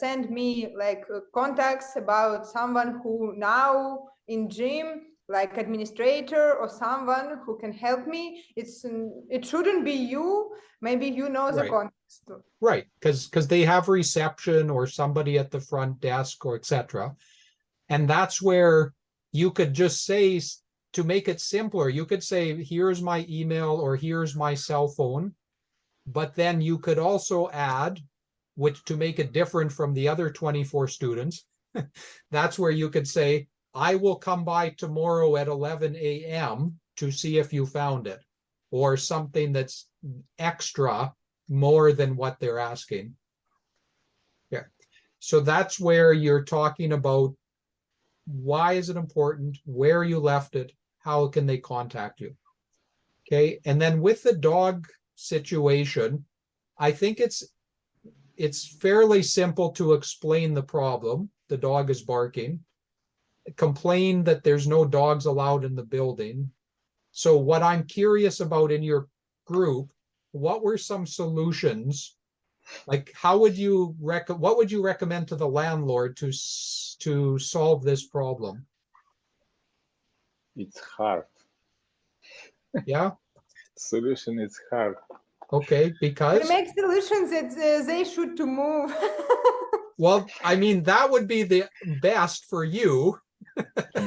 Speaker 3: send me like contacts about someone who now in gym, like administrator or someone who can help me. It shouldn't be you. Maybe you know the context.
Speaker 1: Right, because they have reception or somebody at the front desk or etc. And that's where you could just say, to make it simpler, you could say, here's my email or here's my cell phone. But then you could also add, which to make it different from the other 24 students, that's where you could say, I will come by tomorrow at 11 a.m. to see if you found it, or something that's extra more than what they're asking. Yeah. So that's where you're talking about why is it important, where you left it, how can they contact you? Okay. And then with the dog situation, I think it's fairly simple to explain the problem. The dog is barking. Complain that there's no dogs allowed in the building. So what I'm curious about in your group, what were some solutions? Like, how would you what would you recommend to the landlord to solve this problem?
Speaker 2: It's hard.
Speaker 1: Yeah.
Speaker 2: Solution is hard.
Speaker 1: Okay, because
Speaker 3: we make solutions that they should to move.
Speaker 1: Well, I mean, that would be the best for you.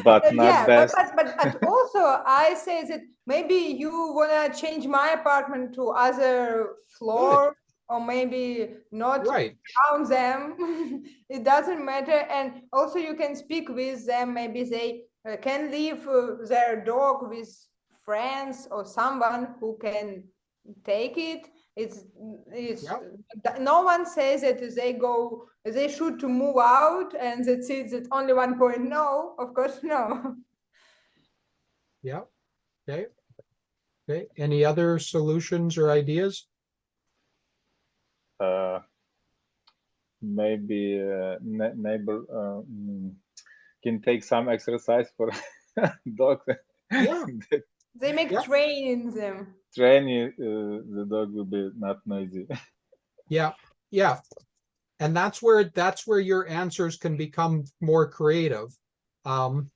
Speaker 2: But not best.
Speaker 3: But also I say that maybe you want to change my apartment to other floor. Good. Or maybe not count them. It doesn't matter. And also you can speak with them. Maybe they can leave their dog with friends or someone who can take it. It's no one says that they should to move out and that's it, that only 1 point. No, of course, no.
Speaker 1: Yeah. Okay. Okay. Any other solutions or ideas?
Speaker 2: Maybe neighbor can take some exercise for dog.
Speaker 1: Yeah.
Speaker 3: They make training them.
Speaker 2: Training the dog will be not noisy.
Speaker 1: Yeah. Yeah. And that's where your answers can become more creative. I'm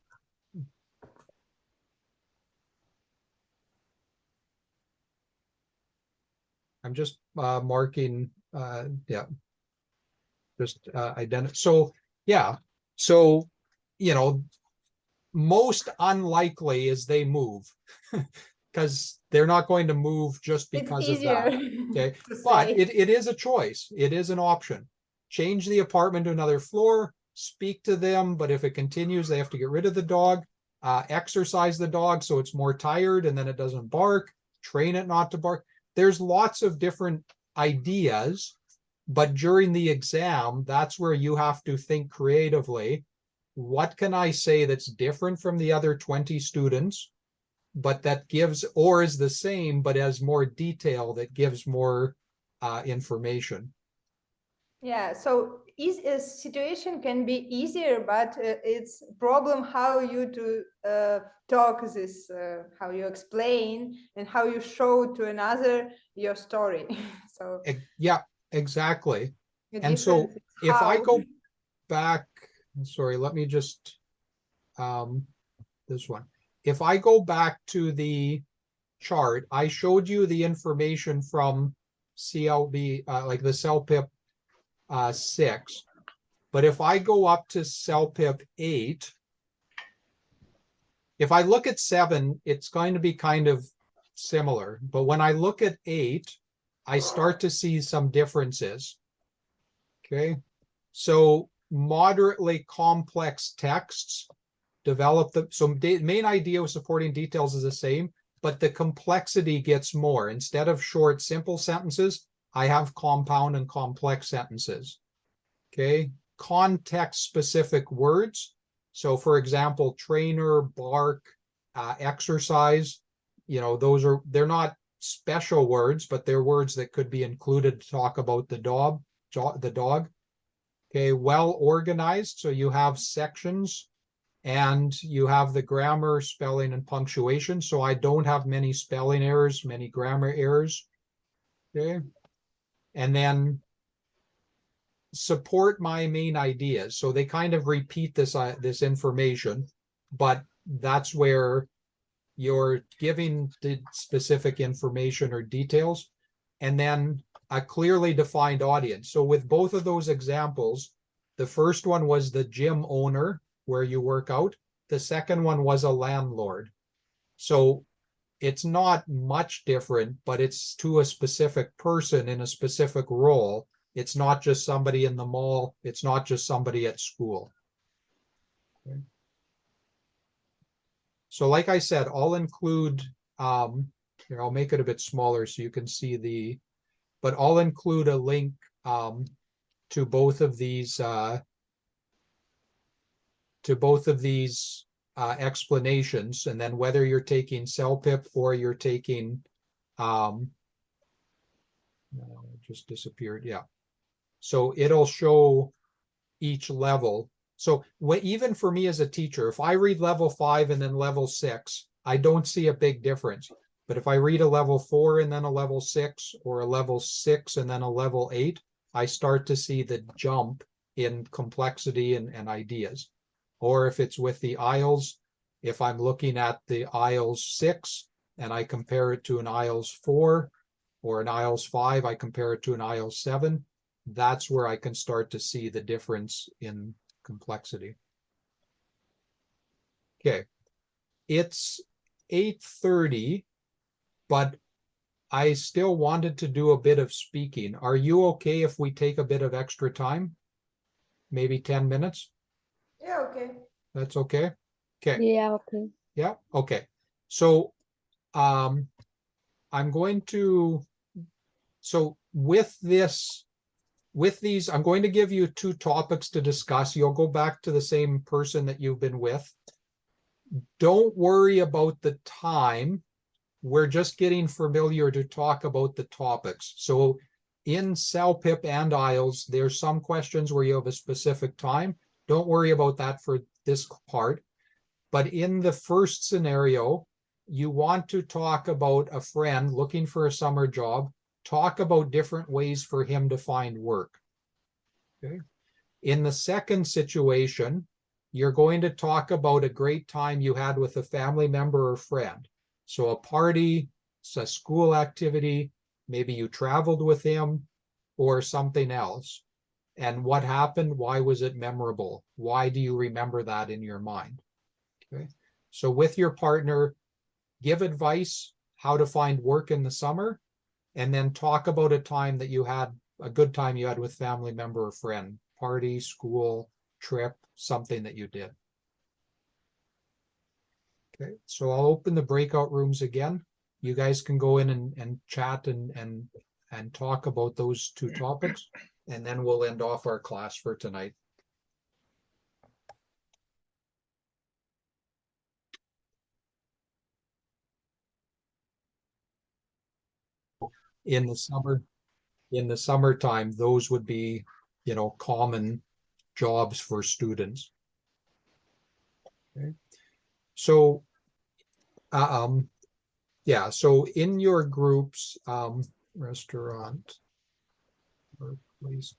Speaker 1: just marking, just identify. So, yeah. So, most unlikely is they move because they're not going to move just because of that. Okay. But it is a choice. It is an option. Change the apartment to another floor, speak to them. But if it continues, they have to get rid of the dog, exercise the dog so it's more tired and then it doesn't bark, train it not to bark. There's lots of different ideas, but during the exam, that's where you have to think creatively. What can I say that's different from the other 20 students, but that gives, or is the same, but has more detail that gives more information?
Speaker 3: Yeah, so a situation can be easier, but it's problem how you to talk this, how you explain and how you show to another your story. So
Speaker 1: yeah, exactly. And so if I go back, sorry, let me just this one. If I go back to the chart, I showed you the information from CLB, like the CELPIP 6. But if I go up to CELPIP 8, if I look at 7, it's going to be kind of similar. But when I look at 8, I start to see some differences. Okay. So moderately complex texts develop the, so main idea of supporting details is the same, but the complexity gets more. Instead of short, simple sentences, I have compound and complex sentences. Okay. Context specific words. So for example, trainer, bark, exercise, those are, they're not special words, but they're words that could be included to talk about the dog. Okay, well organized. So you have sections and you have the grammar, spelling, and punctuation. So I don't have many spelling errors, many grammar errors. Okay. And then support my main ideas. So they kind of repeat this information, but that's where you're giving the specific information or details, and then a clearly defined audience. So with both of those examples, the first one was the gym owner where you work out. The second one was a landlord. So it's not much different, but it's to a specific person in a specific role. It's not just somebody in the mall. It's not just somebody at school. Okay. So like I said, I'll include, here, I'll make it a bit smaller so you can see but I'll include a link to both of these explanations, and then whether you're taking CELPIP or you're taking, just disappeared, yeah. So it'll show each level. So even for me as a teacher, if I read level 5 and then level 6, I don't see a big difference. But if I read a level 4 and then a level 6, or a level 6 and then a level 8, I start to see the jump in complexity and ideas. Or if it's with the IELTS, if I'm looking at the IELTS 6 and I compare it to an IELTS 4 or an IELTS 5, I compare it to an IELTS 7, that's where I can start to see the difference in complexity. Okay, it's 8:30, but I still wanted to do a bit of speaking. Are you okay if we take a bit of extra time? Maybe 10 minutes?
Speaker 3: Yeah, okay.
Speaker 1: That's okay? Okay.
Speaker 5: Yeah, okay.
Speaker 1: Yeah, okay. So I'm going to, so with these, I'm going to give you 2 topics to discuss. You'll go back to the same person that you've been with. Don't worry about the time. We're just getting familiar to talk about the topics. So in CELPIP and IELTS, there's some questions where you have a specific time. Don't worry about that for this part. But in the first scenario, you want to talk about a friend looking for a summer job. Talk about different ways for him to find work. Okay. In the second situation, you're going to talk about a great time you had with a family member or friend. So a party, a school activity, maybe you traveled with him or something else. And what happened? Why was it memorable? Why do you remember that in your mind? Okay. So with your partner, give advice how to find work in the summer, and then talk about a time that you had, a good time you had with family member or friend, party, school, trip, something that you did. Okay, so I'll open the breakout rooms again. You guys can go in and chat and talk about those 2 topics, and then we'll end off our class for tonight. In the summertime, those would be, common jobs for students. Okay. So, yeah, so in your groups, restaurant, workplace.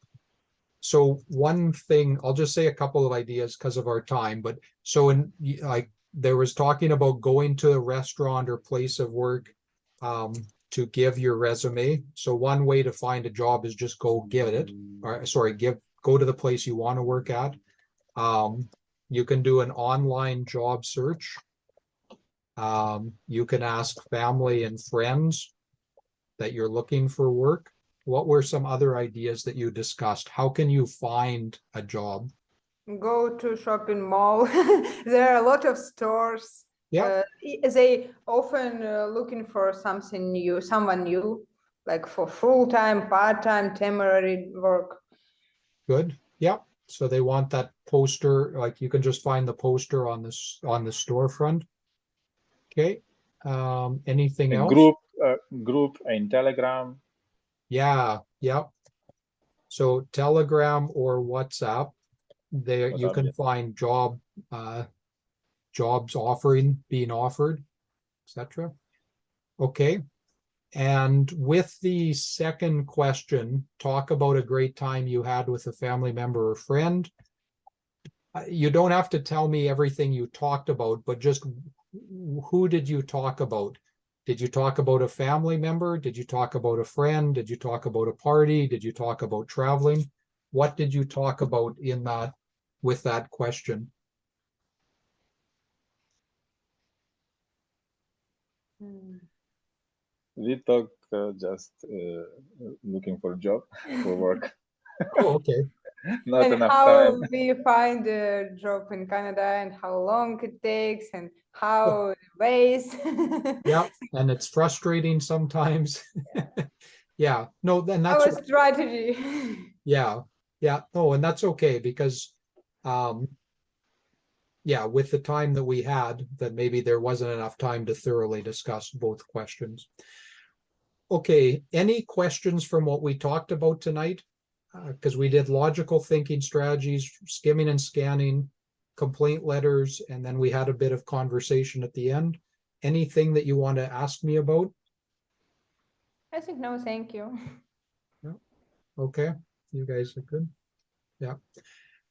Speaker 1: So one thing, I'll just say a couple of ideas because of our time, but so like there was talking about going to a restaurant or place of work to give your resume. So one way to find a job is just go give it, or sorry, go to the place you want to work at. You can do an online job search. You can ask family and friends that you're looking for work. What were some other ideas that you discussed? How can you find a job?
Speaker 3: Go to shopping mall. There are a lot of stores.
Speaker 1: Yeah.
Speaker 3: They often looking for something new, someone new, like for full-time, part-time, temporary work.
Speaker 1: Good. Yeah. So they want that poster, like you can just find the poster on this on the storefront. Okay. Anything
Speaker 2: A
Speaker 1: else?
Speaker 2: group in Telegram.
Speaker 1: Yeah. Yeah. So Telegram or WhatsApp, there you can find jobs being offered, etc. Okay. And with the second question, talk about a great time you had with a family member or friend. You don't have to tell me everything you talked about, but just who did you talk about? Did you talk about a family member? Did you talk about a friend? Did you talk about a party? Did you talk about traveling? What did you talk about in that with that question?
Speaker 2: We talk just looking for a job, for work.
Speaker 1: Oh, okay.
Speaker 2: Not
Speaker 3: and
Speaker 2: enough
Speaker 3: how
Speaker 2: time.
Speaker 3: we find a job in Canada and how long it takes and how it weighs.
Speaker 1: Yeah, and it's frustrating sometimes. Yeah, no, then that's
Speaker 3: Our strategy.
Speaker 1: yeah, yeah, no, and that's okay because yeah, with the time that we had, that maybe there wasn't enough time to thoroughly discuss both questions. Okay, any questions from what we talked about tonight? Because we did logical thinking strategies, skimming and scanning, complaint letters, and then we had a bit of conversation at the end. Anything that you want to ask me about?
Speaker 3: I think no, thank you.
Speaker 1: No? Okay, you guys are good. Yeah.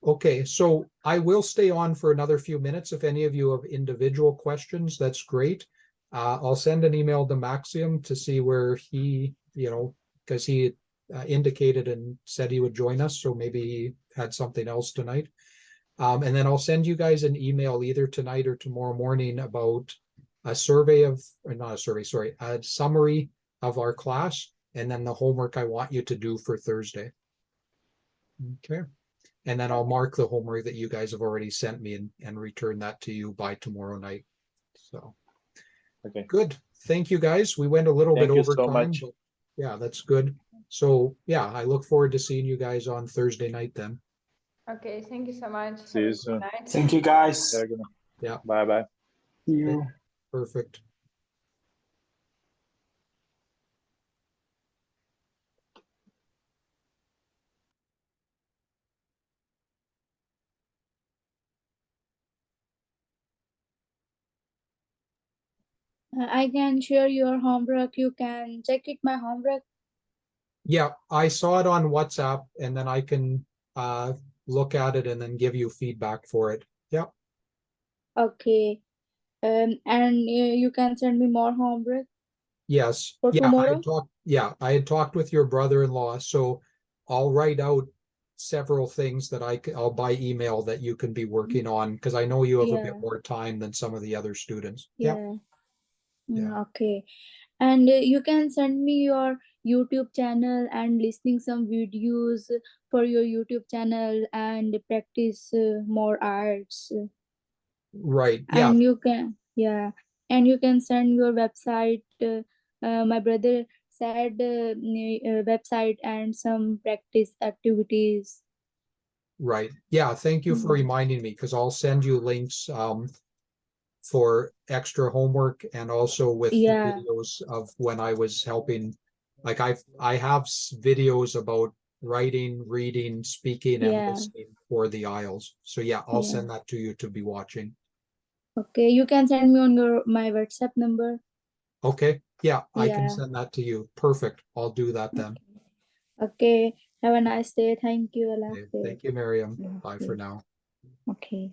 Speaker 1: Okay, so I will stay on for another few minutes. If any of you have individual questions, that's great. I'll send an email to Maxim to see where he, because he indicated and said he would join us, so maybe he had something else tonight. And then I'll send you guys an email either tonight or tomorrow morning about a survey of, or not a survey, sorry, a summary of our class, and then the homework I want you to do for Thursday. Okay. And then I'll mark the homework that you guys have already sent me and return that to you by tomorrow night. So,
Speaker 2: okay,
Speaker 1: good. Thank you guys. We went a little bit over
Speaker 2: so
Speaker 1: time,
Speaker 2: much.
Speaker 1: but yeah, that's good. So yeah, I look forward to seeing you guys on Thursday night then.
Speaker 3: Okay, thank you so much.
Speaker 2: See you soon.
Speaker 4: Thank you, guys.
Speaker 1: Yeah.
Speaker 2: Bye-bye.
Speaker 4: See you.
Speaker 1: Perfect.
Speaker 5: I can share your homework. You can check it, my homework.
Speaker 1: Yeah, I saw it on WhatsApp and then I can look at it and then give you feedback for it. Yeah.
Speaker 5: Okay. And you can send me more homework
Speaker 1: Yes.
Speaker 5: for
Speaker 1: Yeah,
Speaker 5: tomorrow.
Speaker 1: I had talked with your brother-in-law, so I'll write out several things that I'll by email that you can be working on because I know you have a bit
Speaker 5: Yeah.
Speaker 1: more time than some of the other students.
Speaker 5: Yeah.
Speaker 1: Yeah.
Speaker 5: Okay. And you can send me your YouTube channel and listening some videos for your YouTube channel and practice more arts.
Speaker 1: Right. Yeah.
Speaker 5: And you can, yeah, and you can send your website. My brother said website and some practice activities.
Speaker 1: Right. Yeah. Thank you for reminding me because I'll send you links for extra homework and also with the
Speaker 5: Yeah,
Speaker 1: videos of when I was helping. Like I have videos about writing, reading, speaking, and
Speaker 5: yeah,
Speaker 1: listening for the IELTS. So yeah, I'll
Speaker 5: yeah.
Speaker 1: send that to you to be watching.
Speaker 5: Okay, you can send me on my WhatsApp number.
Speaker 1: Okay. Yeah, I can
Speaker 5: Yeah.
Speaker 1: send that to you. Perfect. I'll do that then.
Speaker 5: Okay. Have a nice day. Thank you. Allah
Speaker 1: Okay,
Speaker 5: Hafiz.
Speaker 1: thank you, Miriam.
Speaker 5: Allah
Speaker 1: Bye for
Speaker 5: Hafiz.
Speaker 1: now.
Speaker 5: Okay.